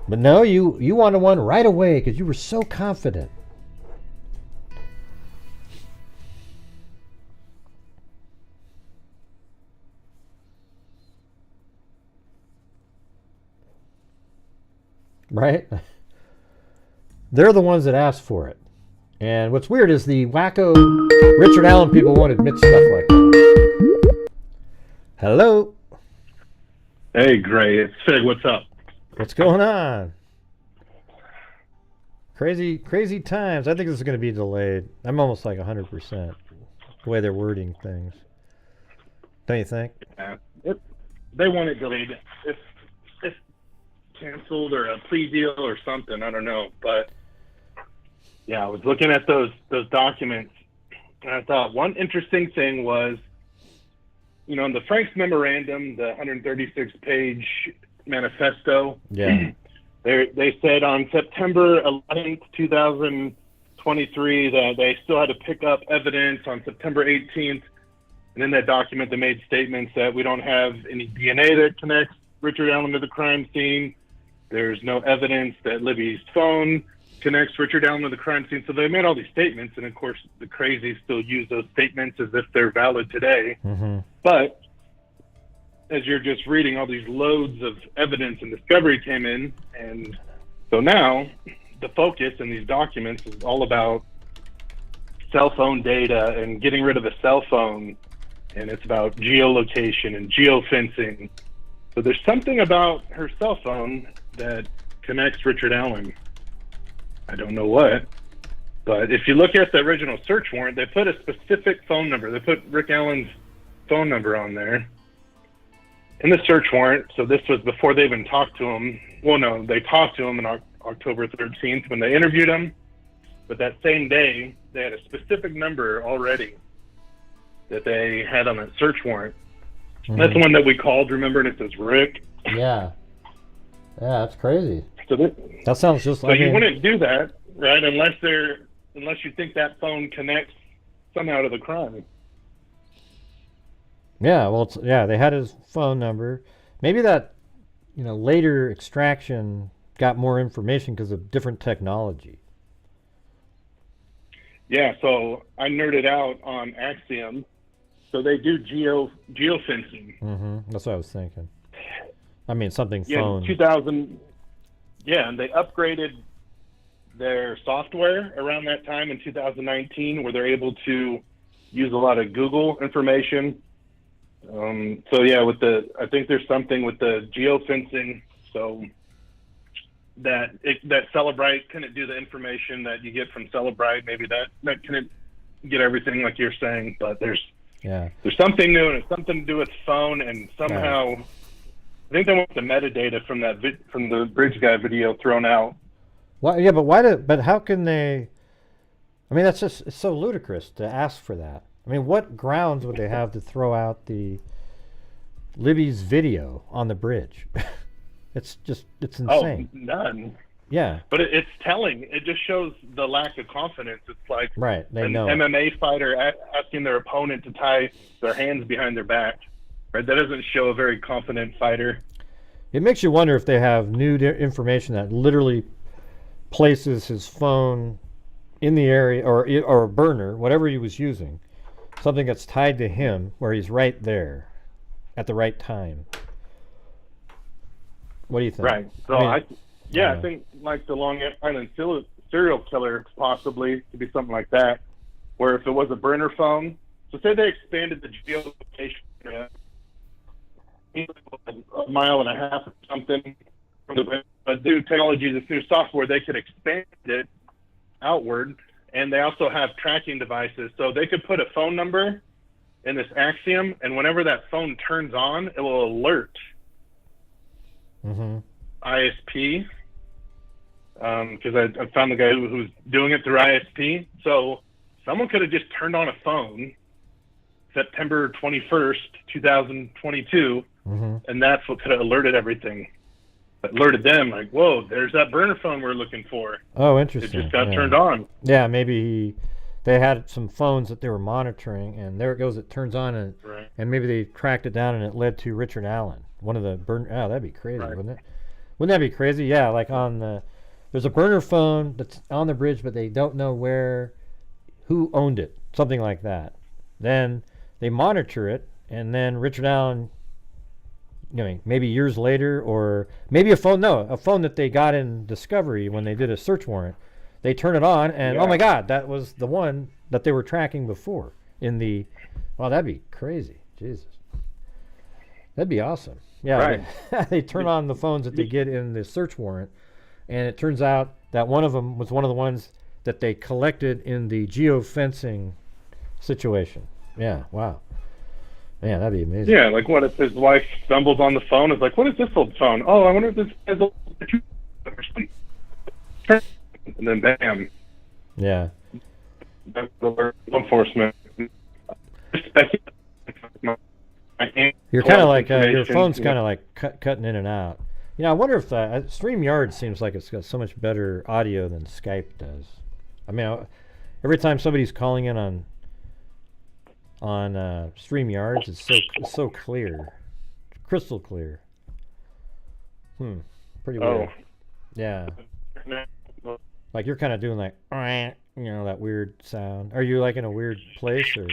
But no, you wanted one right away because you were so confident. Right? They're the ones that asked for it. And what's weird is the wacko Richard Allen people won't admit stuff like that. Hello? Hey, Gray. It's Fig. What's up? What's going on? Crazy times. I think this is going to be delayed. I'm almost like 100% the way they're wording things. Don't you think? Yeah. They want it delayed. If canceled or a plea deal or something, I don't know. But yeah, I was looking at those documents, and I thought one interesting thing was, in the Frank's memorandum, the 136-page manifesto. Yeah. They said on September 11th, 2023, that they still had to pick up evidence on September 18th. And in that document, they made statements that we don't have any DNA that connects Richard Allen to the crime scene. There's no evidence that Libby's phone connects Richard Allen to the crime scene. So they made all these statements. And of course, the crazies still use those statements as if they're valid today. Mm-hmm. But as you're just reading, all these loads of evidence and discovery came in. And so now the focus in these documents is all about cell phone data and getting rid of the cell phone. And it's about geolocation and geofencing. So there's something about her cell phone that connects Richard Allen. I don't know what. But if you look at the original search warrant, they put a specific phone number. They put Rick Allen's phone number on there in the search warrant. So this was before they even talked to him. well, no, they talked to him on October 13th when they interviewed him, but that same day, they had a specific number already that they had on that search warrant. Mm-hmm. That's the one that we called, remember, and it says Reck. Yeah. Yeah, that's crazy. So that sounds just like... So you wouldn't do that, right, unless you think that phone connects somehow to the crime. Yeah, well, they had his phone number. Maybe that, later extraction got more information because of different technology. Yeah, so I nerded out on Axiom. So they do geofencing. Mm-hmm. That's what I was thinking. I mean, something phone. And they upgraded their software around that time in 2019, where they're able to use a lot of Google information. I think there's something with the geofencing, so that Celebrite couldn't do the information that you get from Celebrite. Maybe that couldn't get everything like you're saying, but there's something new, and it's something to do with phone, and somehow I think they want the metadata from from the bridge guy video thrown out. Well, yeah, but how can they? I mean, it's so ludicrous to ask for that. I mean, what grounds would they have to throw out the Libby's video on the bridge? It's insane. Oh, none. Yeah. But it's telling. It just shows the lack of confidence. It's like they an know MMA fighter asking their opponent to tie their hands behind their back. Right? That doesn't show a very confident fighter. It makes you wonder if they have new information that literally places his phone in the area or a burner, whatever he was using, something that's tied to him where he's right there at the right time. What do you think? Right. So I think like the Long Island serial killer possibly could be something like that, where if it was a burner phone, so say they expanded the geolocation area a mile and a half or something from the new technology, this new software, they could expand it outward, and they also have tracking devices, so they could put a phone number in this Axiom, and whenever that phone turns on, it will alert ISP, because I found the guy who's doing it through ISP. So someone could have just turned on a phone September 21st, 2022, and that's what could have alerted everything. Alerted them, like, whoa, there's that burner phone we're looking for. Oh, interesting. It just got turned on. Yeah, maybe they had some phones that they were monitoring, and there it goes, it turns on, and maybe they tracked it down, and it led to Richard Allen, one of the burner. Oh, that'd be crazy, wouldn't it? Wouldn't that be crazy? Yeah, like there's a burner phone that's on the bridge, but they don't know who owned it, something like that. Then they monitor it, and then Richard Allen, maybe years later, or maybe a phone that they got in Discovery when they did a search warrant. They turn it on, and oh my God, that was the one that they were tracking before. Wow, that'd be crazy. Jesus. That'd be awesome. Yeah, right. They turn on the phones that they get in the search warrant, and it turns out that one of them was one of the ones that they collected in the geofencing situation. Yeah, wow. Man, that'd be amazing. Yeah, like what if his wife stumbles on the phone? It's like, what is this old phone? Oh, I wonder if this is old. And then bam. Yeah. That's the law enforcement. You're kind of like, your phone's kind of like cutting in and out. I wonder if StreamYard seems like it's got so much better audio than Skype does. I mean, every time somebody's calling in on StreamYards, it's so clear, crystal clear. Pretty weird. Yeah. Like you're kind of doing like, that weird sound. Are you like in a weird place, or?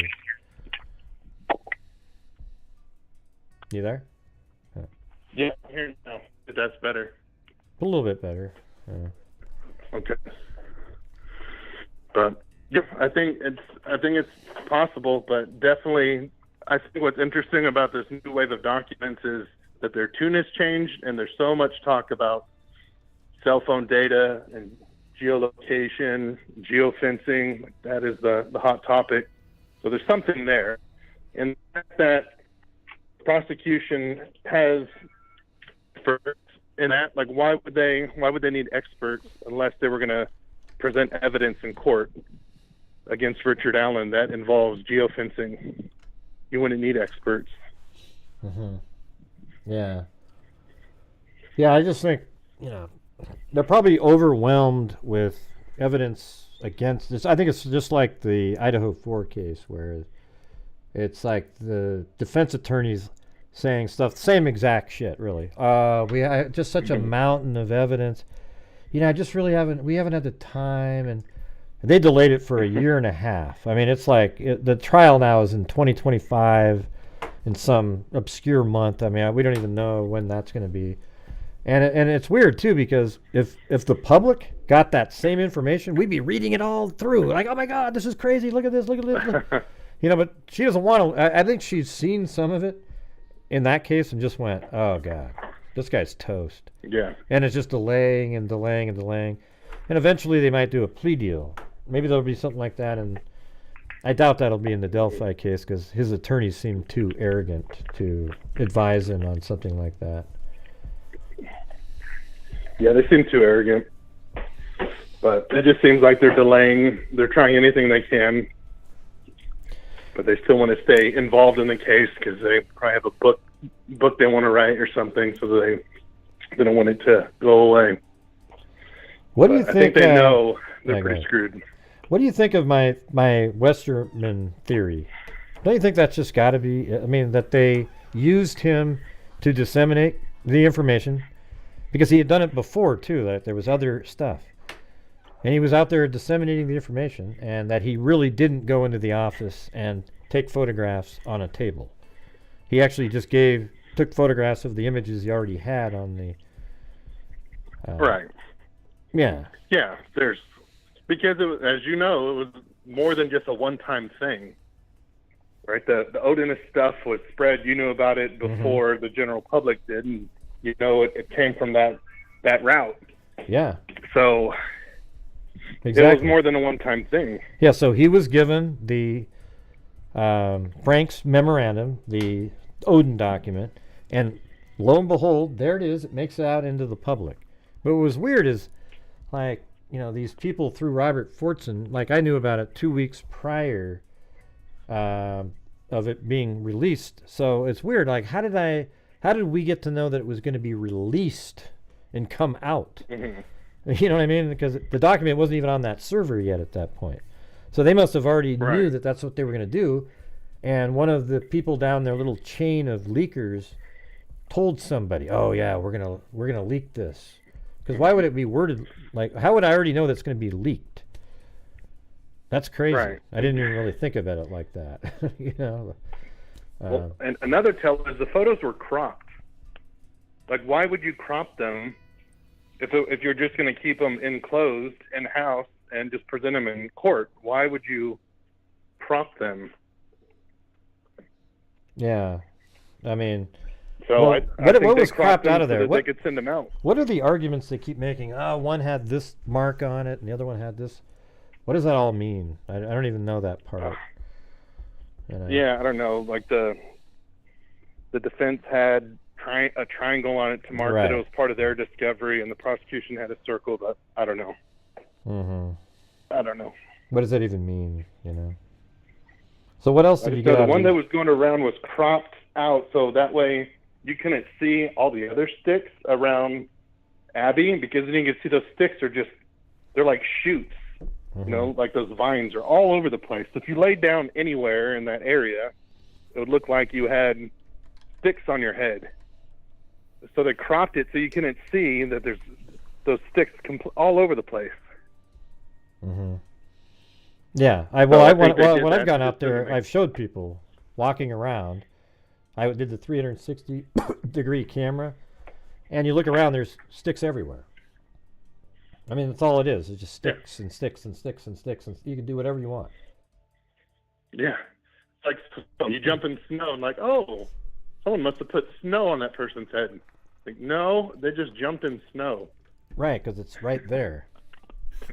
You there? Yeah, I'm here now. If that's better. A little bit better. Yeah. Okay. But yeah, I think it's possible, but definitely, I think what's interesting about this new wave of documents is that their tune has changed, and there's so much talk about cell phone data and geolocation, geofencing. That is the hot topic. So there's something there, and that prosecution has first in that? Like, why would they need experts unless they were going to present evidence in court against Richard Allen that involves geofencing? You wouldn't need experts. Mm-hmm. Yeah. Yeah, I just think, they're probably overwhelmed with evidence against this. I think it's just like the Idaho 4 case where it's like the defense attorneys saying stuff, same exact shit, really. We had just such a mountain of evidence. I just really we haven't had the time, and they delayed it for a year and a half. I mean, it's like the trial now is in 2025 in some obscure month. I mean, we don't even know when that's going to be. And it's weird too, because if the public got that same information, we'd be reading it all through, like, oh my God, this is crazy. Look at this. Look at this. But she doesn't want to. I think she's seen some of it in that case and just went, oh God, this guy's toast. Yeah. And it's just delaying and delaying and delaying, and eventually they might do a plea deal. Maybe there'll be something like that, and I doubt that'll be in the Delphi case because his attorneys seem too arrogant to advise him on something like that. Yeah, they seem too arrogant. But it just seems like they're delaying. They're trying anything they can. But they still want to stay involved in the case because they probably have a book they want to write or something, so they don't want it to go away. What do you think? I think they know they're pretty screwed. What do you think of my Westerman theory? Don't you think that's just got to be? I mean, that they used him to disseminate the information. Because he had done it before, too, that there was other stuff. And he was out there disseminating the information, and that he really didn't go into the office and take photographs on a table. He actually just took photographs of the images he already had on the... right. Yeah. Yeah, because, as you know, it was more than just a one-time thing. Right? The Odinist stuff was spread. You knew about it before the general public did, and it came from that route. Yeah. So exactly. It was more than a one-time thing. Yeah, so he was given the Frank's memorandum, the Odin document, and lo and behold, there it is. It makes it out into the public. But what was weird is, like, these people through Robert Fortson, like I knew about it 2 weeks prior of it being released. So it's weird. Like, how did we get to know that it was going to be released and come out? Mm-hmm. You know what I mean? Because the document wasn't even on that server yet at that point. So they must have already knew that that's what they were going to do. And one of the people down their little chain of leakers told somebody, "Oh yeah, we're gonna leak this." Because why would it be worded like? How would I already know that's going to be leaked? That's crazy. Right. I didn't even really think about it like that. Well, and another tell is the photos were cropped. Like, why would you crop them if you're just going to keep them enclosed in-house and just present them in court? Why would you crop them? Yeah, I mean... So well, what was cropped out of there? They could send them out. What are the arguments they keep making? One had this mark on it, and the other one had this. What does that all mean? I don't even know that part. Yeah, I don't know. Like the defense had a triangle on it to mark that it was part of their discovery, and the prosecution had a circle, but I don't know. Mm-hmm. I don't know. What does that even mean? So what else did you get out of the one that was going around was cropped out, so that way you couldn't see all the other sticks around Abby, because then you can see those sticks they're like shoots. Mm-hmm. Like those vines are all over the place. So if you laid down anywhere in that area, it would look like you had sticks on your head. So they cropped it so you couldn't see that there's those sticks all over the place. Mm-hmm. Yeah. When I've gone out there, I've showed people walking around. I did the 360-degree camera, and you look around, there's sticks everywhere. I mean, that's all it is. It's just sticks and sticks and sticks and sticks, and you can do whatever you want. Yeah. It's like you jump in snow and someone must have put snow on that person's head. Like, no, they just jumped in snow. Right, because it's right there.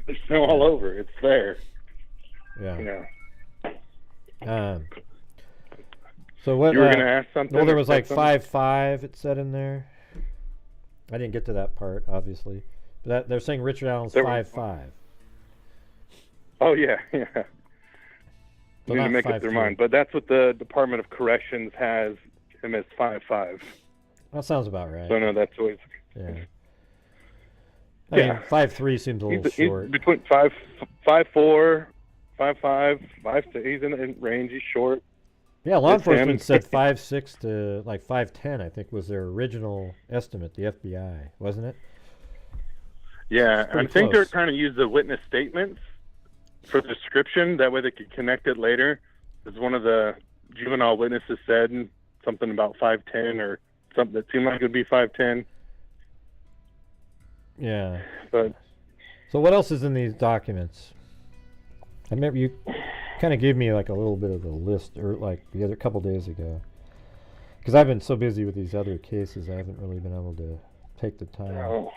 There's snow all over. It's there. Yeah. So what? You were going to ask something? Well, there was like 5.5. It said in there. I didn't get to that part, obviously. But they're saying Richard Allen's 5'5". Oh, yeah, yeah. So Need to not make up 5'3". their mind. But that's what the Department of Corrections has him as 5'5". That sounds about right. So, no, that's always... Yeah. I mean, 5'3" seems a little short. He's between 5'4", 5'5", 5'6". He's in the range. He's short. Yeah, law enforcement said 5'6" to like 5'10", I think, was their original estimate, the FBI, wasn't it? Yeah, I think they're close. trying to use the witness statements for the description. That way they could connect it later. Because one of the juvenile witnesses said something about 5'10", or something that seemed like it would be 5'10". Yeah. But so what else is in these documents? I remember you kind of gave me like a little bit of a list, or like the other couple days ago. Because I've been so busy with these other cases, I haven't really been able to take the time.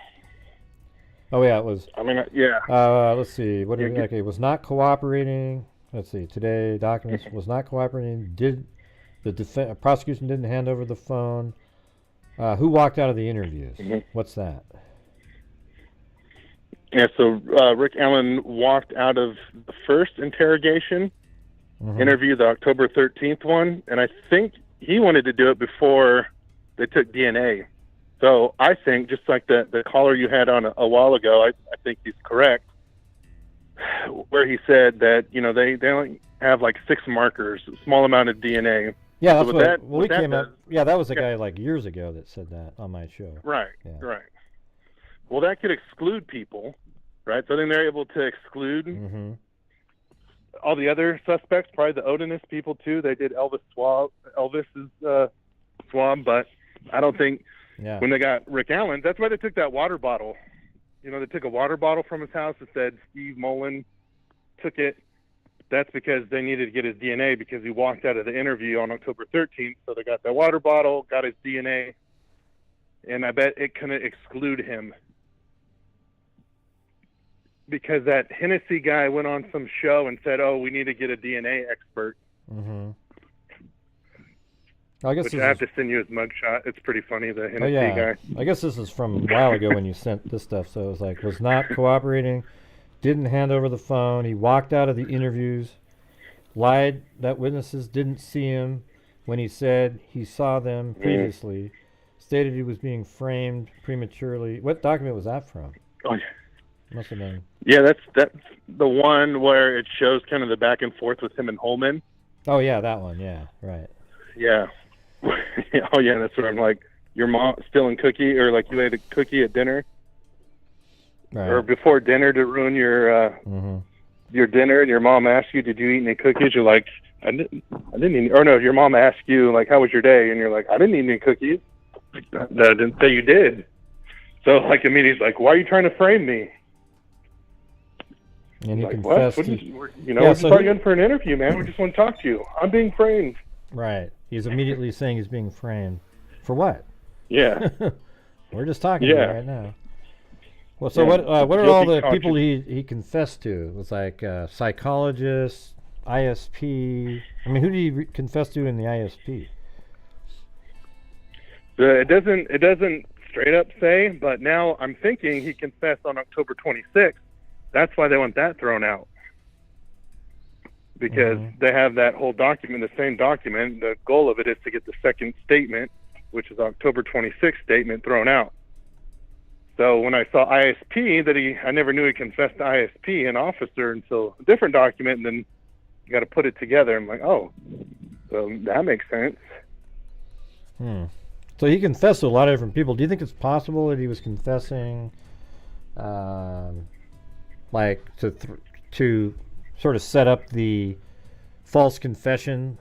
Oh yeah, it was. I mean, yeah. Let's see. What did okay? Was not cooperating. Let's see. Today documents was not cooperating. Did the prosecution didn't hand over the phone? Who walked out of the interviews? What's that? Yeah. So Rick Allen walked out of the first interrogation interview, the October 13th one, and I think he wanted to do it before they took DNA. So I think, just like the caller you had on a while ago, I think he's correct, where he said that, you know, they only have like 6 markers, a small amount of DNA. Yeah, that's so what we came up. Yeah, that was a guy like years ago that said that on my show. Right, yeah. Right. Well, that could exclude people, right? So then they're able to exclude all the other suspects, probably the Odinist people too. They did Elvis's swab, but I don't think when they got Rick Allen, that's why they took that water bottle. You know, they took a water bottle from his house that said Steve Mullen took it. That's because they needed to get his DNA because he walked out of the interview on October 13th. So they got that water bottle, got his DNA, and I bet it couldn't exclude him. Because that Hennessy guy went on some show and said, "Oh, we need to get a DNA expert." I guess I have to send you his mugshot. It's pretty funny, the Hennessy guy. I guess this is from a while ago when you sent this stuff. So it was like, was not cooperating, didn't hand over the phone. He walked out of the interviews, lied that witnesses didn't see him when he said he saw them previously, stated he was being framed prematurely. What document was that from? Oh, yeah. Must have been. Yeah, that's the one where it shows kind of the back and forth with him and Holman. Oh, yeah, that one. Yeah, right. Yeah. Oh, yeah, that's where I'm like, your mom stealing cookie, or like you ate a cookie at dinner, or before dinner to ruin your dinner, and your mom asked you, "Did you eat any cookies?" You're like, I didn't eat. Or no, your mom asked you, like, "How was your day?" And you're like, "I didn't eat any cookies." I didn't say you did. So like immediately he's like, "Why are you trying to frame me?" And he like, confessed. What? We're just probably in for an interview, man. We just want to talk to you. I'm being framed. Right. He's immediately saying he's being framed. For what? Yeah. We're just talking to you right now. Well, so what are all the people he confessed to? It was like psychologist, ISP. I mean, who did he confess to in the ISP? It doesn't straight up say, but now I'm thinking he confessed on October 26th. That's why they want that thrown out. Because they have that whole document, the same document. The goal of it is to get the second statement, which is October 26th statement, thrown out. So when I saw ISP, I never knew he confessed to ISP, an officer, until a different document, and then you got to put it together. I'm like, oh, so that makes sense. So he confessed to a lot of different people. Do you think it's possible that he was confessing, like to sort of set up the false confession?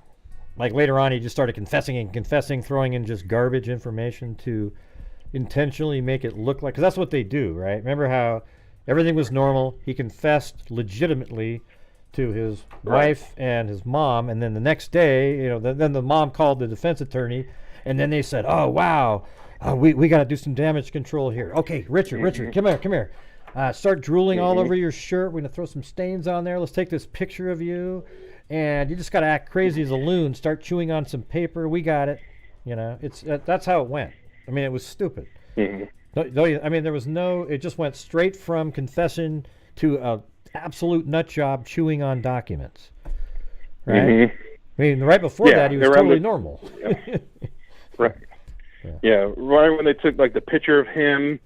Like later on, he just started confessing, throwing in just garbage information to intentionally make it look like, because that's what they do, right? Remember how everything was normal? He confessed legitimately to his wife and his mom, and then the next day, then the mom called the defense attorney, and then they said, "Oh wow, we got to do some damage control here. Okay, Richard, come here. Start drooling all over your shirt. We're gonna throw some stains on there. Let's take this picture of you, and you just gotta act crazy as a loon. Start chewing on some paper. We got it. It's that's how it went. I mean, it was stupid. Don't I mean, there was no. It just went straight from confession to a absolute nut job chewing on documents. Right. Mm-hmm. I mean, right before that, he was totally normal. Yeah. Right. Yeah, right when they took like the picture of him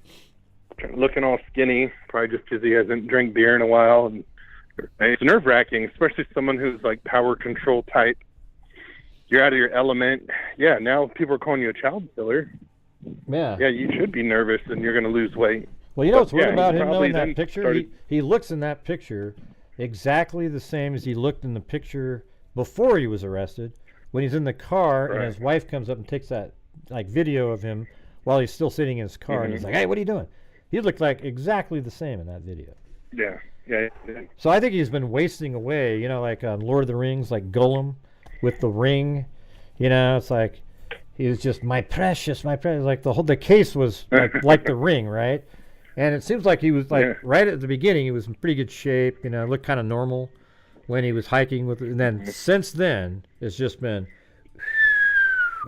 looking all skinny, probably just because he hasn't drank beer in a while, and it's nerve-wracking, especially someone who's like power control type. You're out of your element. Yeah, now people are calling you a child killer. Yeah. Yeah, you should be nervous, and you're going to lose weight. Well, you know what's weird about him though in that then picture? He looks in that picture exactly the same as he looked in the picture before he was arrested, when he's in the car and his wife comes up and takes that like video of him while he's still sitting in his car, and he's like, "Hey, what are you doing?" He looked like exactly the same in that video. Yeah, yeah. So I think he's been wasting away, you know, like on Lord of the Rings, like Gollum with the ring. You know, it's like he was just my precious. Like the case was like the ring, right? And it seems like he was like right at the beginning, he was in pretty good shape. You know, looked kind of normal when he was hiking with. And then since then, it's just been.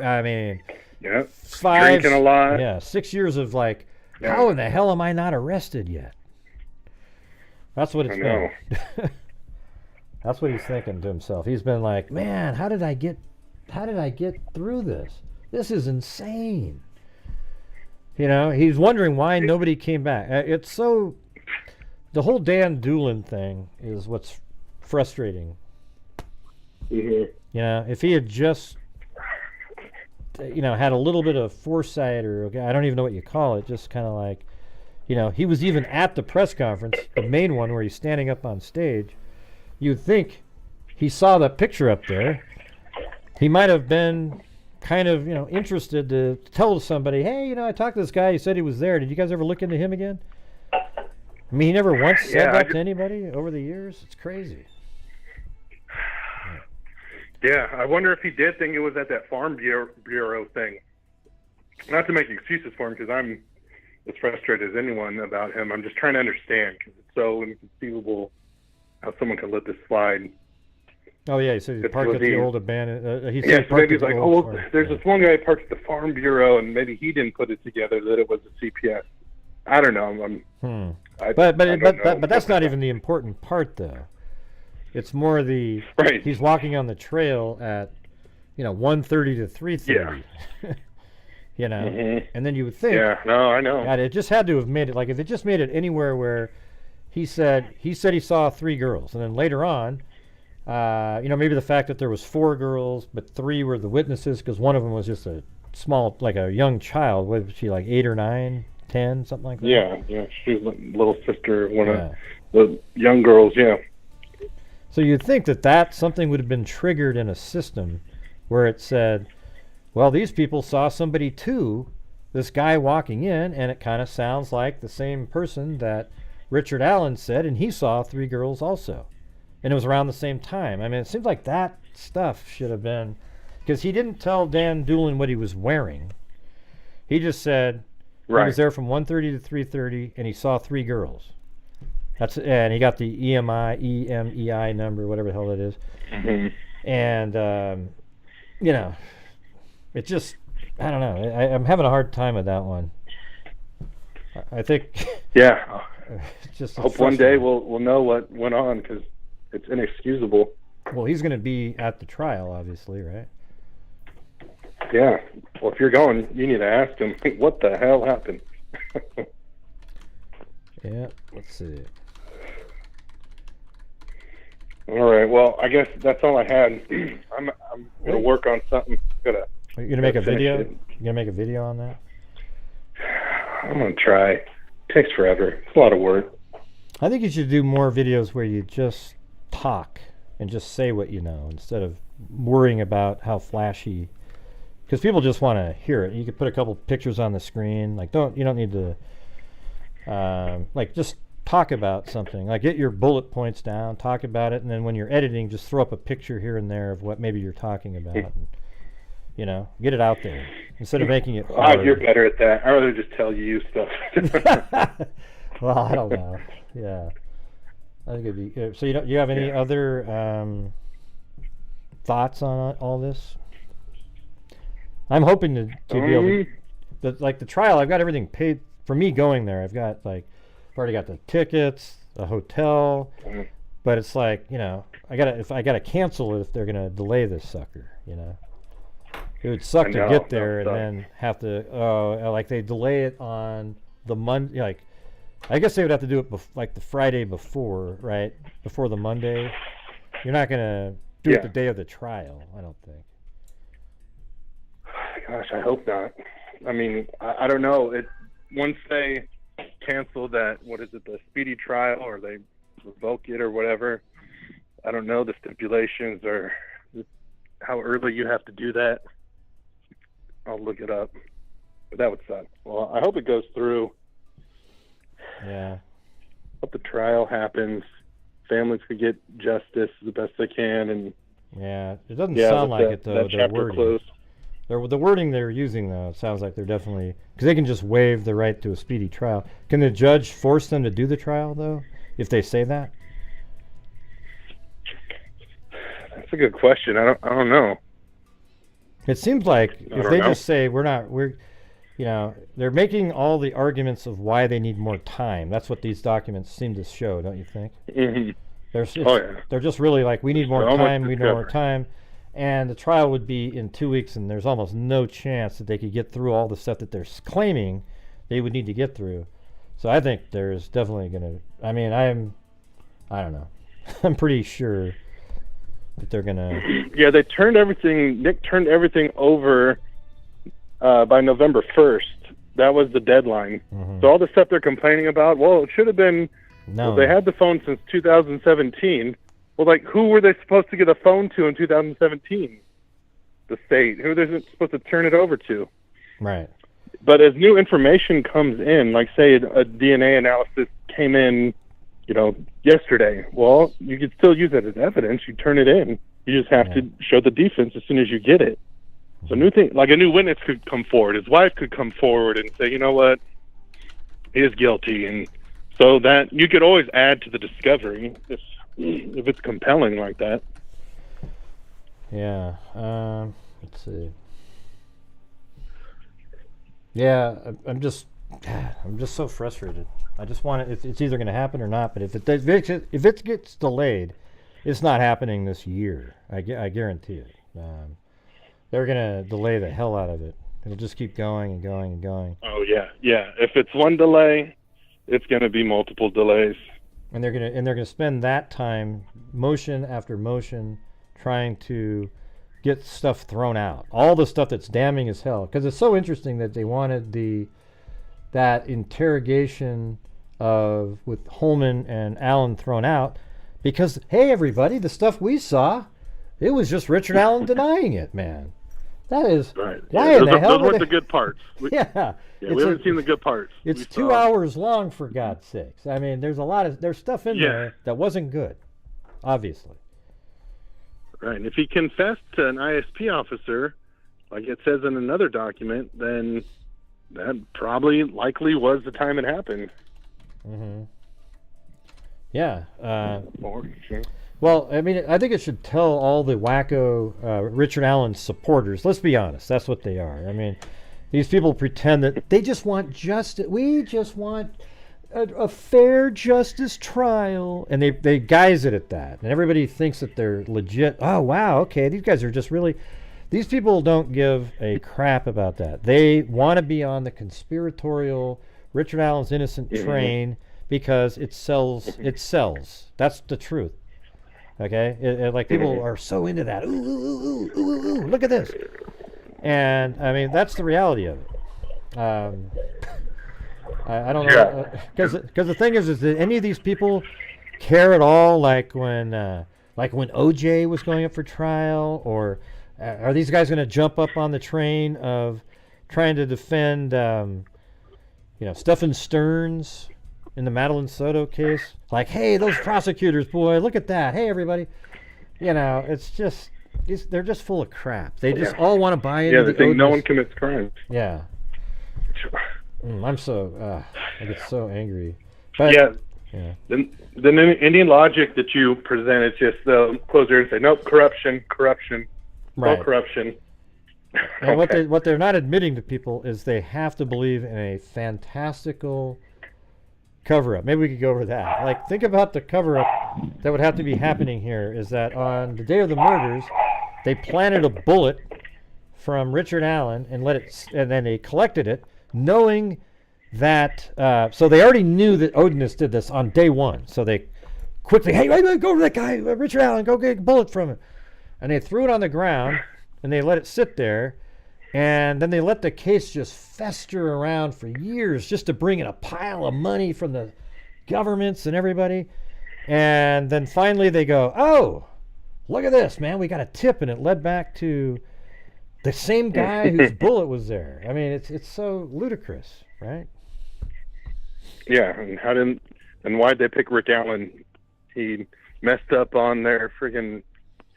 I mean. Yeah. 5, drinking a lot. Yeah, 6 years of like, how in the hell am I not arrested yet? That's what it's been. That's what he's thinking to himself. He's been like, man, how did I get through this? This is insane. You know, he's wondering why nobody came back. It's so, the whole Dan Doolin thing is what's frustrating. Mm-hmm. You know, if he had just, you know, had a little bit of foresight, or I don't even know what you call it, just kind of like, you know, he was even at the press conference, the main one where he's standing up on stage. You'd think he saw the picture up there. He might have been kind of, you know, interested to tell somebody, hey, you know, I talked to this guy, he said he was there. Did you guys ever look into him again? I mean, he never once said that to anybody over the years. It's crazy. Yeah, I wonder if he did think it was at that Farm Bureau thing. Not to make excuses for him, because I'm as frustrated as anyone about him. I'm just trying to understand, because it's so inconceivable how someone could let this slide. Oh, yeah, he said he parked at the old abandoned... so maybe he's like, there's this one guy parked at the Farm Bureau, and maybe he didn't put it together that it was a CPS. I don't know. But that's not even the important part, though. It's more the he's walking on the trail at, you know, 1:30 to 3:30. Yeah. You know, and then you would think. Yeah, no, I know. God, it just had to have made it, like if it just made it anywhere where he said he saw 3 girls, and then later on, you know, maybe the fact that there was 4 girls, but 3 were the witnesses, because one of them was just a small, like a young child. Was she like 8 or 9, 10, something like that? Yeah, she was like little sister, one of the young girls. Yeah. So you'd think that something would have been triggered in a system where it said, well, these people saw somebody too, this guy walking in, and it kind of sounds like the same person that Richard Allen said, and he saw 3 girls also. And it was around the same time. I mean, it seems like that stuff should have been, because he didn't tell Dan Doolin what he was wearing. He just said he was there from 1:30 to 3:30, and he saw 3 girls. And he got the EMEI number, whatever the hell it is. Mm-hmm. And, you know, it just, I don't know. I'm having a hard time with that one. I think. Yeah. Just hope one day we'll know what went on, because it's inexcusable. Well, he's going to be at the trial, obviously, right? Yeah. Well, if you're going, you need to ask him, what the hell happened? Yeah, let's see. All right. Well, I guess that's all I had. I'm gonna work on something. Are you gonna make a video? You gonna make a video on that? I'm gonna try. It takes forever. It's a lot of work. I think you should do more videos where you just talk and just say what you know, instead of worrying about how flashy. Because people just want to hear it. You could put a couple pictures on the screen. Like, you don't need to. Like, just talk about something. Like, get your bullet points down, talk about it, and then when you're editing, just throw up a picture here and there of what maybe you're talking about. And, you know, get it out there instead of making it hard. You're better at that. I'd rather just tell you stuff. Well, I don't know. Yeah, I think it'd be. So you have any other thoughts on all this? I'm hoping to be able to, like the trial. I've got everything paid for me going there, I've already got the tickets, a hotel, but it's like, you know, I gotta cancel it if they're gonna delay this sucker, you know. It would suck to get there and then have to, like they delay it on the Monday, like, I guess they would have to do it like the Friday before, right? Before the Monday. You're not gonna do it the day of the trial, I don't think. Gosh, I hope not. I mean, I don't know. Once they cancel that, what is it, the speedy trial, or they revoke it or whatever, I don't know the stipulations or how early you have to do that. I'll look it up. But that would suck. Well, I hope it goes through. Yeah. Hope the trial happens. Families can get justice the best they can, and yeah, it doesn't sound like it though. That chapter closed. The wording they're using though, it sounds like they're definitely, because they can just waive the right to a speedy trial. Can the judge force them to do the trial though, if they say that? That's a good question. I don't know. It seems like if they just say you know, they're making all the arguments of why they need more time. That's what these documents seem to show, don't you think? Mm-hmm. They're just really like, we need more time, we need more time. And the trial would be in 2 weeks, and there's almost no chance that they could get through all the stuff that they're claiming they would need to get through. So I think there's definitely going to, I mean, I don't know. I'm pretty sure that they're going to. Yeah, Nick turned everything over by November 1st. That was the deadline. Mm-hmm. So all the stuff they're complaining about, well, it should have been, well, they had the phone since 2017. Well, like, who were they supposed to get a phone to in 2017? The state. Who they're supposed to turn it over to? Right. But as new information comes in, like, say, a DNA analysis came in, you know, yesterday. Well, you could still use it as evidence. You turn it in. You just have to show the defense as soon as you get it. So like a new witness could come forward. His wife could come forward and say, you know what, he is guilty. And so that you could always add to the discovery if it's compelling like that. Yeah. Let's see. Yeah, I'm just so frustrated. I just want it. It's either going to happen or not. But if it gets delayed, it's not happening this year. I guarantee it. They're going to delay the hell out of it. It'll just keep going and going and going. Oh yeah. If it's one delay, it's going to be multiple delays. And they're gonna spend that time, motion after motion, trying to get stuff thrown out. All the stuff that's damning as hell. Because it's so interesting that they wanted that interrogation with Holman and Allen thrown out, because hey everybody, the stuff we saw, it was just Richard Allen denying it, man. That is right. Why in the hell? Those weren't the good parts. We haven't seen the good parts. It's 2 hours long, for God's sakes. I mean, there's stuff in there that wasn't good, obviously. Right. And if he confessed to an ISP officer, like it says in another document, then that likely was the time it happened. Mm-hmm. Yeah. Sure. Well, I mean, I think it should tell all the wacko Richard Allen supporters. Let's be honest, that's what they are. I mean, these people pretend that they just want justice. We just want a fair justice trial, and they guise it at that. And everybody thinks that they're legit. Oh, wow, okay, these guys are just really. These people don't give a crap about that. They want to be on the conspiratorial Richard Allen's innocent train because it sells. It sells. That's the truth. Okay, like people are so into that. Ooh, look at this. And I mean, that's the reality of it. I don't know, because the thing is that any of these people care at all? Like when OJ was going up for trial, or are these guys going to jump up on the train of trying to defend, Stephen Stearns in the Madeline Soto case? Like, hey, those prosecutors, boy, look at that. Hey, everybody. It's just, they're just full of crap. They just all want to buy into they think no one commits crimes. Yeah. I'm so, I get so angry. But, yeah. The Indian logic that you present is just they'll close there and say, nope, corruption, right. No corruption. And what they're not admitting to people is they have to believe in a fantastical cover-up. Maybe we could go over that. Like, think about the cover-up that would have to be happening here is that on the day of the murders, they planted a bullet from Richard Allen and then they collected it, knowing that, so they already knew that Odinist did this on day one. So they quickly, hey, go to that guy, Richard Allen, go get a bullet from him. And they threw it on the ground, and they let it sit there, and then they let the case just fester around for years just to bring in a pile of money from the governments and everybody. And then finally they go, oh, look at this, man, we got a tip, and it led back to the same guy whose bullet was there. I mean, it's so ludicrous, right? Yeah, and why'd they pick Rick Allen? He messed up on their freaking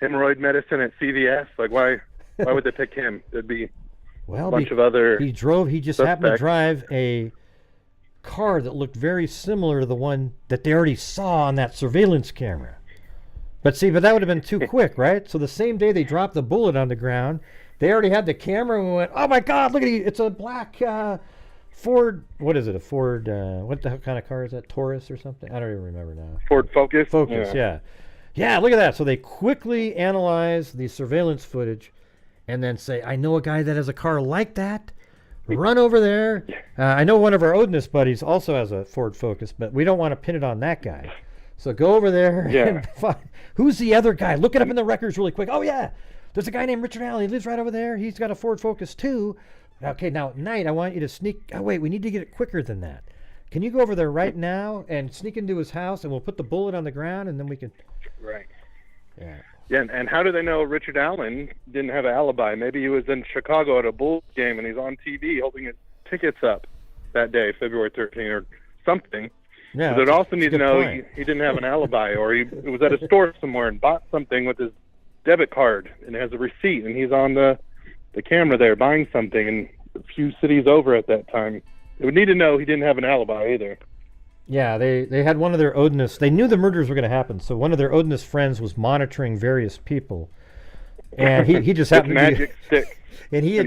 hemorrhoid medicine at CVS. Like, why would they pick him? There'd be a bunch of other he just happened to drive a car that looked very similar to the one that they already saw on that surveillance camera. But that would have been too quick, right? So the same day they dropped the bullet on the ground, they already had the camera and we went, oh my God, look at it. It's a black Ford, what is it? A Ford, what the hell kind of car is that? Taurus or something? I don't even remember now. Ford Focus? Focus, yeah. Yeah, look at that. So they quickly analyze the surveillance footage and then say, I know a guy that has a car like that. Run over there. I know one of our Odinist buddies also has a Ford Focus, but we don't want to pin it on that guy. So go over there and find, who's the other guy? Look it up in the records really quick. Oh, yeah. There's a guy named Richard Allen. He lives right over there. He's got a Ford Focus, too. Okay, now at night, I want you to sneak. Oh, wait, we need to get it quicker than that. Can you go over there right now and sneak into his house, and we'll put the bullet on the ground, and then we can. Right. Yeah. Yeah, and how do they know Richard Allen didn't have an alibi? Maybe he was in Chicago at a Bulls game, and he's on TV holding his tickets up that day, February 13th, or something. Yeah. But they'd also need to know he didn't have an alibi, or he was at a store somewhere and bought something with his debit card and has a receipt, and he's on the camera there buying something in a few cities over at that time. They would need to know he didn't have an alibi either. Yeah, they had one of their Odinists. They knew the murders were going to happen, so one of their Odinist friends was monitoring various people, and he just happened to be magic stick. And he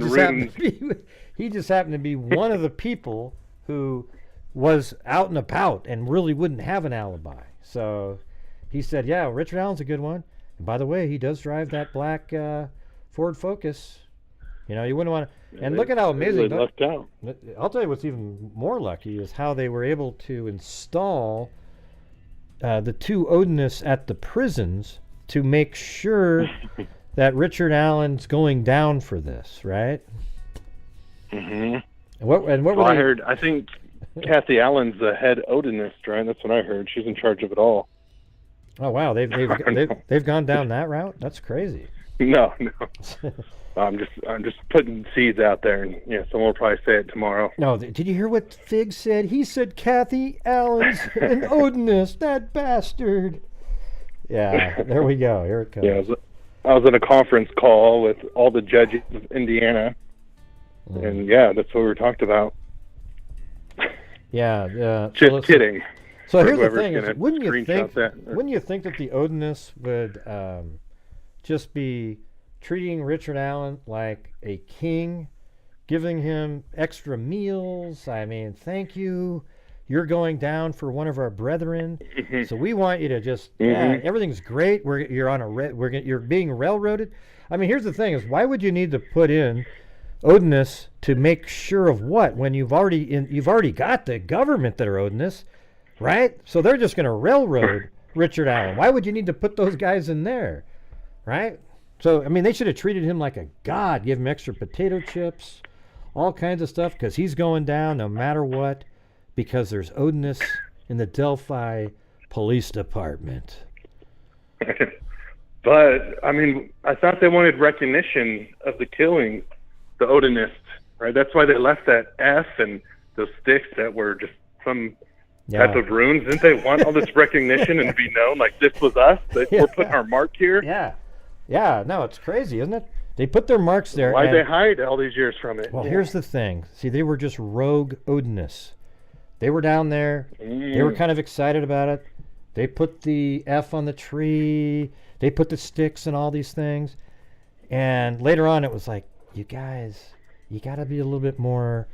just happened to be one of the people who was out and about and really wouldn't have an alibi. So he said, "Yeah, Richard Allen's a good one. And by the way, he does drive that black Ford Focus. You know, you wouldn't want to." And look at how amazing. Really lucked out. I'll tell you what's even more lucky is how they were able to install the two Odinists at the prisons to make sure that Richard Allen's going down for this, right? Mm-hmm. And what were they? I heard. I think Kathy Allen's the head Odinist, right? That's what I heard. She's in charge of it all. Oh wow, they've gone down that route. That's crazy. No. I'm just putting seeds out there, and someone will probably say it tomorrow. No, did you hear what Fig said? He said Kathy Allen's an Odinist, that bastard. Yeah, there we go. Here it comes. Yeah, I was in a conference call with all the judges of Indiana, and that's what we were talking about. Yeah. Just kidding. So here's the thing: wouldn't you think that the Odinists would just be treating Richard Allen like a king, giving him extra meals? I mean, thank you. You're going down for one of our brethren, so we want you to just everything's great. You're being railroaded. I mean, here's the thing: is why would you need to put in Odinists to make sure of what when you've already got the government that are Odinists, right? So they're just going to railroad Richard Allen. Why would you need to put those guys in there, right? So, I mean, they should have treated him like a god, give him extra potato chips, all kinds of stuff, because he's going down no matter what, because there's Odinists in the Delphi Police Department. But, I mean, I thought they wanted recognition of the killing, the Odinists, right? That's why they left that F and those sticks that were just some type of runes. Didn't they want all this recognition and be known, like this was us, that we're putting our mark here? Yeah, no, it's crazy, isn't it? They put their marks there. Why'd they hide all these years from it? Well, here's the thing. See, they were just rogue Odinists. They were down there. They were kind of excited about it. They put the F on the tree. They put the sticks and all these things. And later on, it was like, you guys, you got to be a little bit more,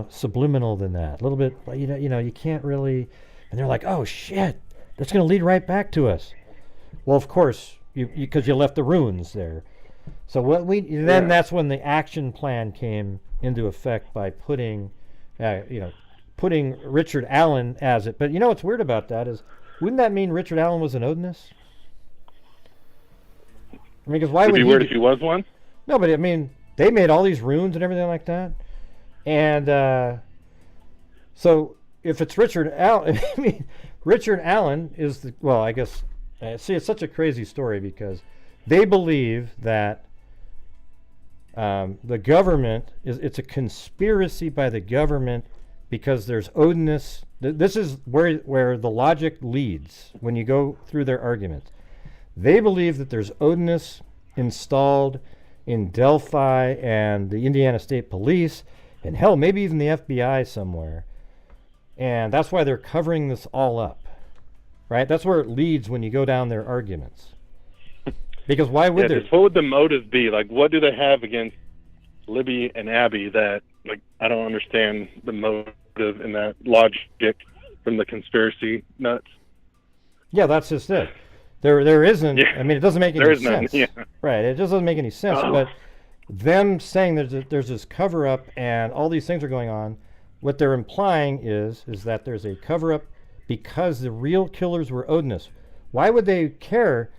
subliminal than that. A little bit, you can't really. And they're like, oh shit, that's going to lead right back to us. Well, of course, because you left the ruins there. So that's when the action plan came into effect by putting Richard Allen as it. But what's weird about that is, wouldn't that mean Richard Allen was an Odinist? I mean, because why would it be weird if he was one? No, but I mean, they made all these runes and everything like that, and so if it's Richard Allen, I mean, Richard Allen is I guess. See, it's such a crazy story because they believe that the government it's a conspiracy by the government because there's Odinists. This is where the logic leads when you go through their arguments. They believe that there's Odinists installed in Delphi and the Indiana State Police, and hell, maybe even the FBI somewhere. And that's why they're covering this all up. Right? That's where it leads when you go down their arguments. Because why would there? What would the motive be? Like, what do they have against Libby and Abby that, like, I don't understand the motive in that logic from the conspiracy nuts? Yeah, that's just it. There isn't. Yeah. I mean, it doesn't make any sense. None, yeah. Right? It just doesn't make any sense. Oh. But them saying there's this cover up and all these things are going on, what they're implying is that there's a cover up because the real killers were Odinists. Why would they care?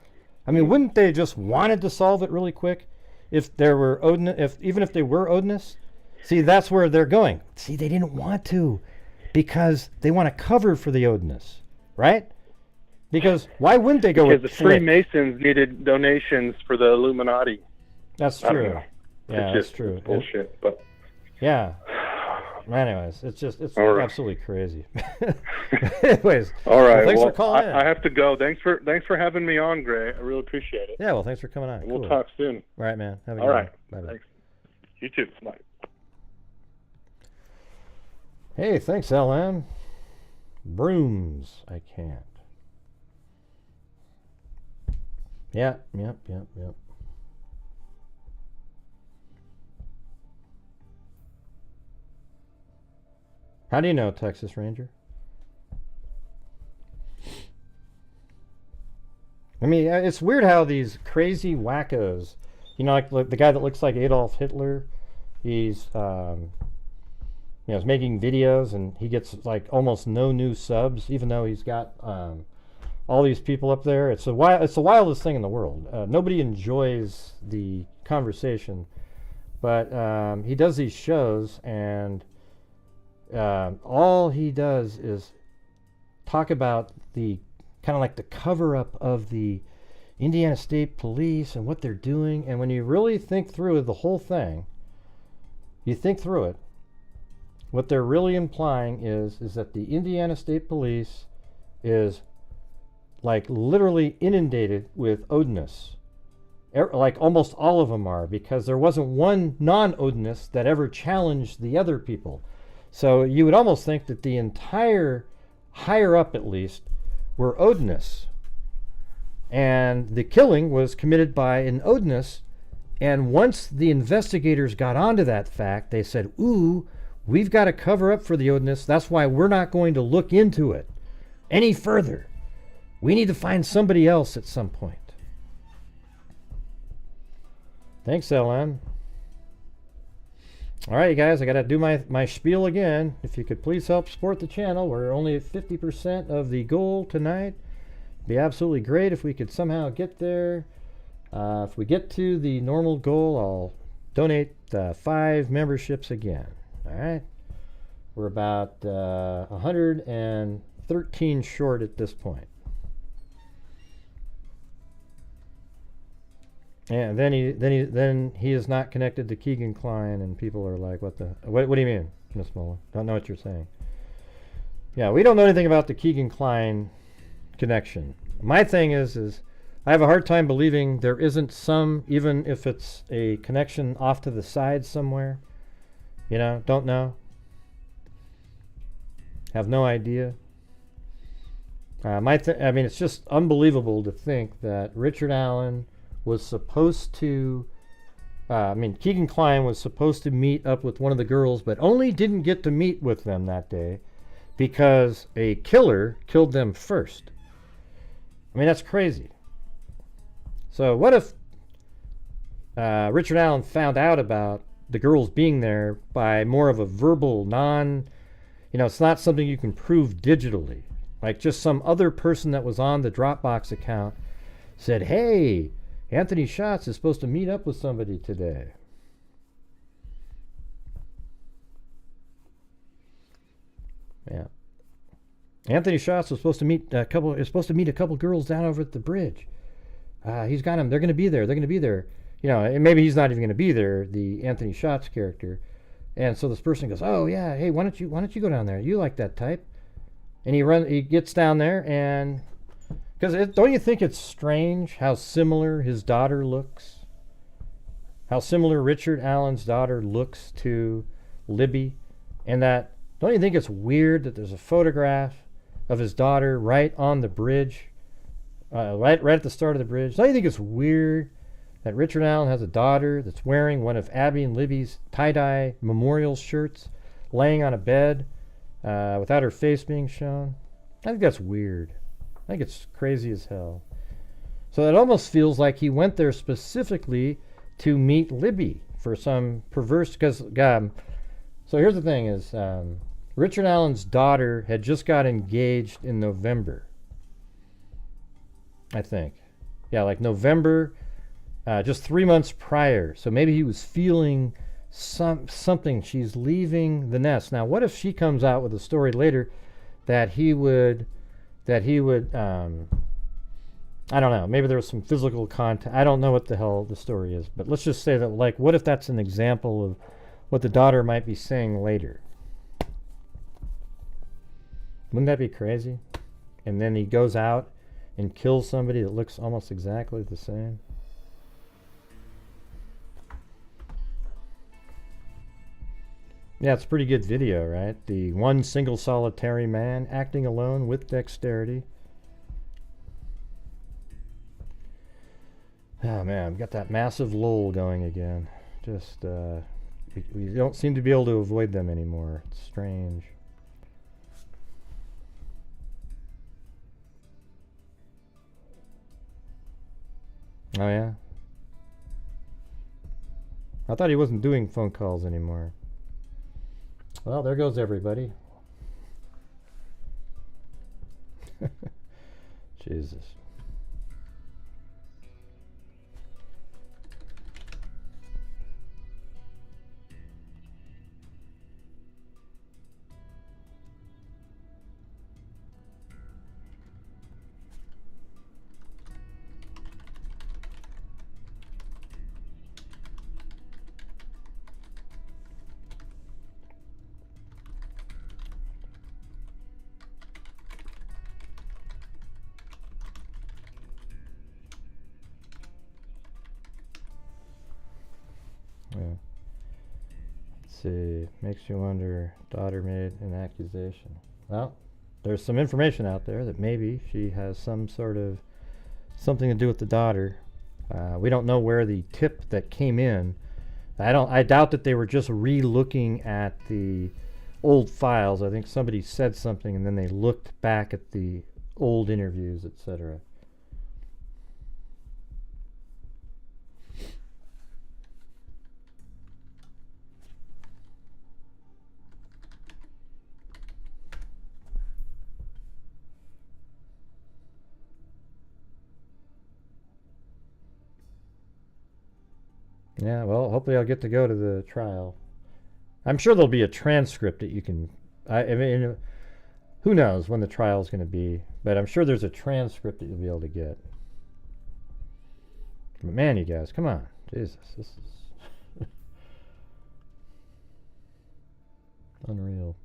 I mean, wouldn't they just wanted to solve it really quick if there were even if they were Odinists? See, that's where they're going. See, they didn't want to because they want to cover for the Odinists, right? Because why wouldn't they go because with the Freemasons needed donations for the Illuminati. That's true. Yeah, that's true. Bullshit, but yeah. Anyways, it's right. Absolutely crazy. Anyways, all right. Thanks for calling in. I have to go. Thanks for having me on, Gray. I really appreciate it. Yeah, well, thanks for coming on. We'll talk soon. All right, man. Have a good all right. Bye. Thanks. You too. Bye. Hey, thanks, LM. Brooms. I can't. Yep. How do you know, Texas Ranger? I mean, it's weird how these crazy wackos, like the guy that looks like Adolf Hitler, he's, is making videos and he gets like almost no new subs, even though he's got all these people up there. It's the wildest thing in the world. Nobody enjoys the conversation, but he does these shows and all he does is talk about the kind of like the cover-up of the Indiana State Police and what they're doing. And when you really think through the whole thing, what they're really implying is that the Indiana State Police is like literally inundated with Odinists. Like almost all of them are, because there wasn't one non-Odinist that ever challenged the other people. So you would almost think that the entire, higher up at least, were Odinists. And the killing was committed by an Odinist. And once the investigators got onto that fact, they said, ooh, we've got to cover up for the Odinists. That's why we're not going to look into it any further. We need to find somebody else at some point. Thanks, LM. All right, you guys, I got to do my spiel again. If you could please help support the channel. We're only at 50% of the goal tonight. It'd be absolutely great if we could somehow get there. If we get to the normal goal, I'll donate 5 memberships again. All right? We're about 113 short at this point. And then he is not connected to Keegan Klein, and people are like, what do you mean, Miss Muller? Don't know what you're saying. Yeah, we don't know anything about the Keegan Klein connection. My thing is I have a hard time believing there isn't some, even if it's a connection off to the side somewhere. Don't know. Have no idea. I mean, it's just unbelievable to think that Richard Allen was supposed to I mean, Keegan Kline was supposed to meet up with one of the girls, but only didn't get to meet with them that day because a killer killed them first. I mean, that's crazy. So what if Richard Allen found out about the girls being there by more of a verbal, it's not something you can prove digitally. Like just some other person that was on the Dropbox account said, hey, Anthony Schatz is supposed to meet up with somebody today. Yeah. Anthony Schatz was supposed to meet a couple girls down over at the bridge. He's got them. They're going to be there. They're going to be there. And maybe he's not even going to be there, the Anthony Schatz character. And so this person goes, oh yeah, hey, why don't you go down there? You like that type. And he gets down there, and because don't you think it's strange how similar his daughter looks? How similar Richard Allen's daughter looks to Libby? And that, don't you think it's weird that there's a photograph of his daughter right on the bridge, right at the start of the bridge? Don't you think it's weird that Richard Allen has a daughter that's wearing one of Abby and Libby's tie-dye memorial shirts, laying on a bed without her face being shown? I think that's weird. I think it's crazy as hell. So it almost feels like he went there specifically to meet Libby for some perverse, because so here's the thing is, Richard Allen's daughter had just got engaged in November, I think. Yeah, like November, just 3 months prior. So maybe he was feeling something. She's leaving the nest. Now, what if she comes out with a story later that he would I don't know, maybe there was some physical contact. I don't know what the hell the story is, but let's just say that, like, what if that's an example of what the daughter might be saying later? Wouldn't that be crazy? And then he goes out and kills somebody that looks almost exactly the same. Yeah, it's a pretty good video, right? The one single solitary man acting alone with dexterity. Oh man, we've got that massive lull going again. Just, we don't seem to be able to avoid them anymore. It's strange. Oh yeah? I thought he wasn't doing phone calls anymore. Well, there goes everybody. Jesus. Let's see, makes you wonder, daughter made an accusation. Well, there's some information out there that maybe she has some sort of something to do with the daughter. We don't know where the tip that came in. I doubt that they were just re-looking at the old files. I think somebody said something and then they looked back at the old interviews, etc. Yeah, well, hopefully I'll get to go to the trial. I'm sure there'll be a transcript that you can... I mean, who knows when the trial's going to be, but I'm sure there's a transcript that you'll be able to get. But man, you guys, come on. Jesus, this is... unreal.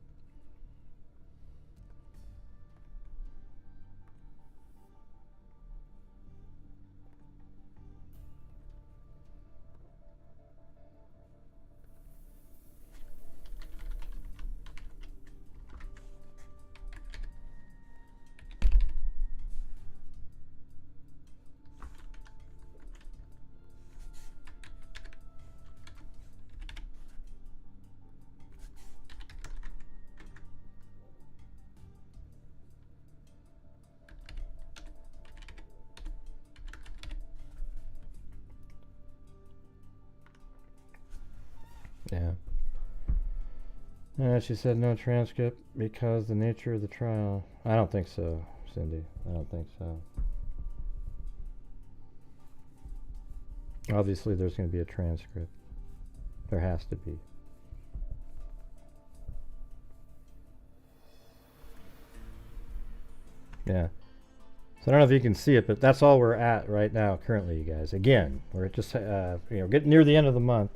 Yeah. She said no transcript because the nature of the trial. I don't think so, Cindy. I don't think so. Obviously, there's going to be a transcript. There has to be. Yeah. So I don't know if you can see it, but that's all we're at right now, currently, you guys. Again, we're just getting near the end of the month,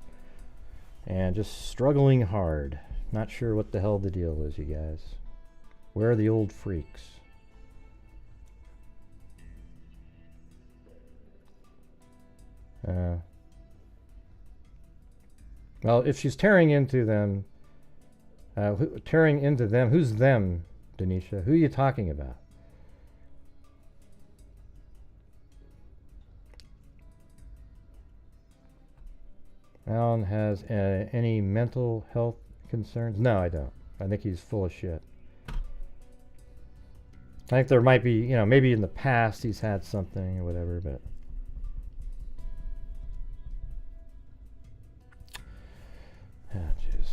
and just struggling hard. Not sure what the hell the deal is, you guys. Where are the old freaks? Well, if she's tearing into them, who's them, Denisha? Who are you talking about? Alan has any mental health concerns? No, I don't. I think he's full of shit. I think there might be, maybe in the past he's had something or whatever, but... Ah, jeez.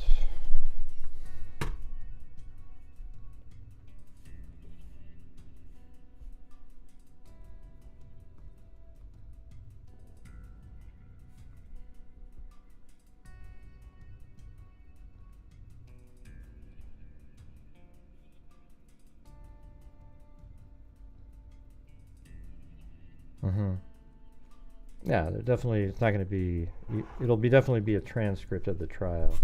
Yeah, definitely. It's not going to be. It'll be definitely be a transcript of the trial.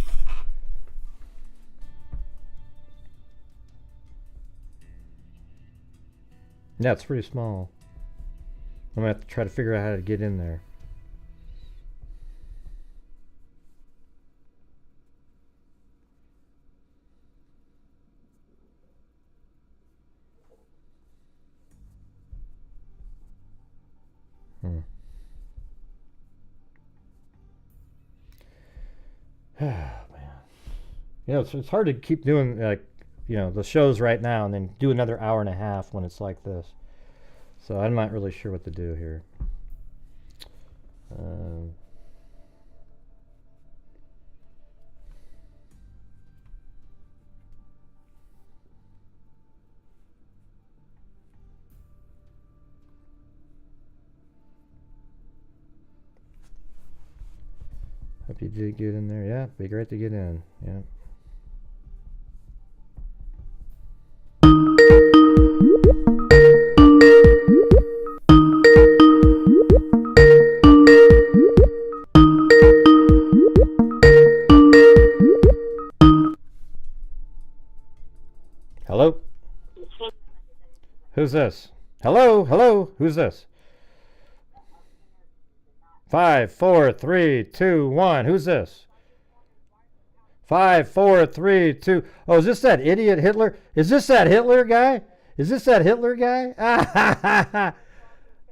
Yeah, it's pretty small. I'm gonna have to try to figure out how to get in there. Oh, man. It's hard to keep doing, the shows right now and then do another hour and a half when it's like this. So I'm not really sure what to do here. Hope you did get in there. Yeah, be great to get in. Yeah. Hello? Who's this? Hello? Hello? Who's this? 5, 4, 3, 2, 1. Who's this? 5, 4, 3, 2. Oh, is this that idiot Hitler? Is this that Hitler guy? Is this that Hitler guy?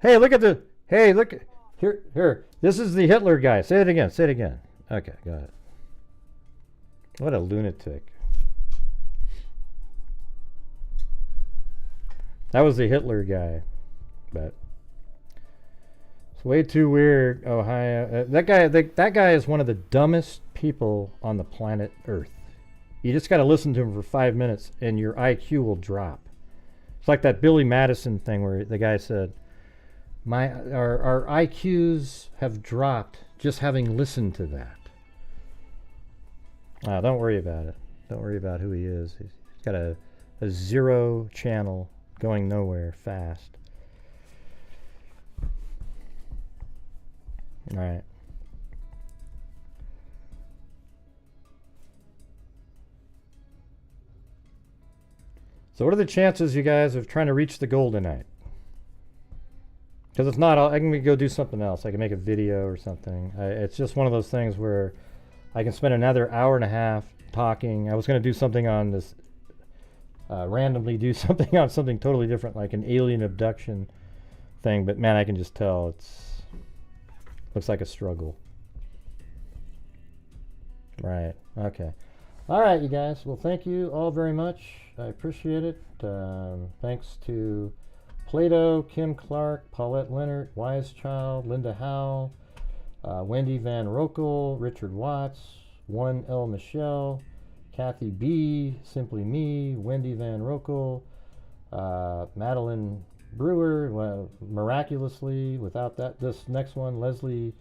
Hey, look at the. Hey, look. Here. This is the Hitler guy. Say it again. Say it again. Okay, got it. What a lunatic. That was the Hitler guy. But. It's way too weird, Ohio. That guy is one of the dumbest people on the planet Earth. You just got to listen to him for 5 minutes and your IQ will drop. It's like that Billy Madison thing where the guy said, our IQs have dropped just having listened to that. Don't worry about it. Don't worry about who he is. He's got a 0 channel going nowhere fast. All right. So what are the chances, you guys, of trying to reach the goal tonight? Because if not, I can go do something else. I can make a video or something. It's just one of those things where I can spend another hour and a half talking. I was going to do something on this, randomly do something on something totally different, like an alien abduction thing. But man, I can just tell looks like a struggle. Right. Okay. All right, you guys. Well, thank you all very much. I appreciate it. Thanks to Plato, Kim Clark, Paulette Leonard, Wise Child, Linda Howe, Wendy Van Rokel, Richard Watts, 1L Michelle, Kathy B, Simply Me, Wendy Van Rokel, Madeline Brewer, well, miraculously, without that, this next one, Leslie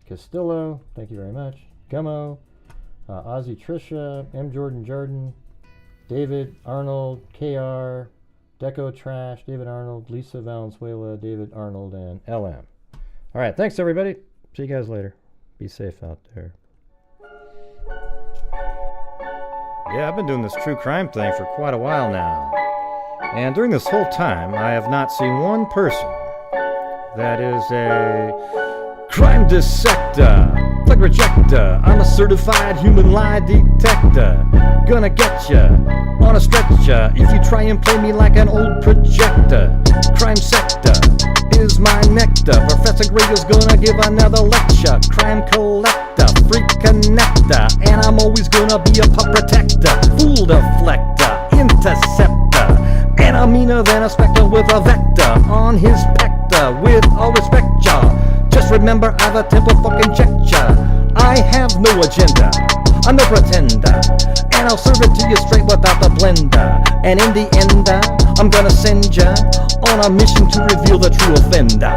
Castillo, thank you very much, Gummo, Ozzy Trisha, M. Jordan, David Arnold, KR, Deco Trash, David Arnold, Lisa Valenzuela, David Arnold, and LM. All right, thanks everybody. See you guys later. Be safe out there. Yeah, I've been doing this true crime thing for quite a while now. And during this whole time, I have not seen one person that is a crime dissector, flag rejector. I'm a certified human lie detector. Gonna get ya on a stretcher if you try and play me like an old projector. Crime sector is my nectar. Professor Greger's gonna give another lecture. Crime collector, freak connector, and I'm always gonna be a pup protector. Fool deflector, interceptor, and I'm meaner than a spectre with a vector on his pector. With all respect, y'all, just remember I've a temple fucking checked ya. I have no agenda, I'm no pretender, and I'll serve it to you straight without the blender. And in the end, I'm gonna send ya on a mission to reveal the true offender.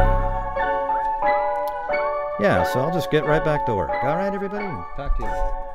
Yeah, so I'll just get right back to work. Alright, everybody? Talk to you later.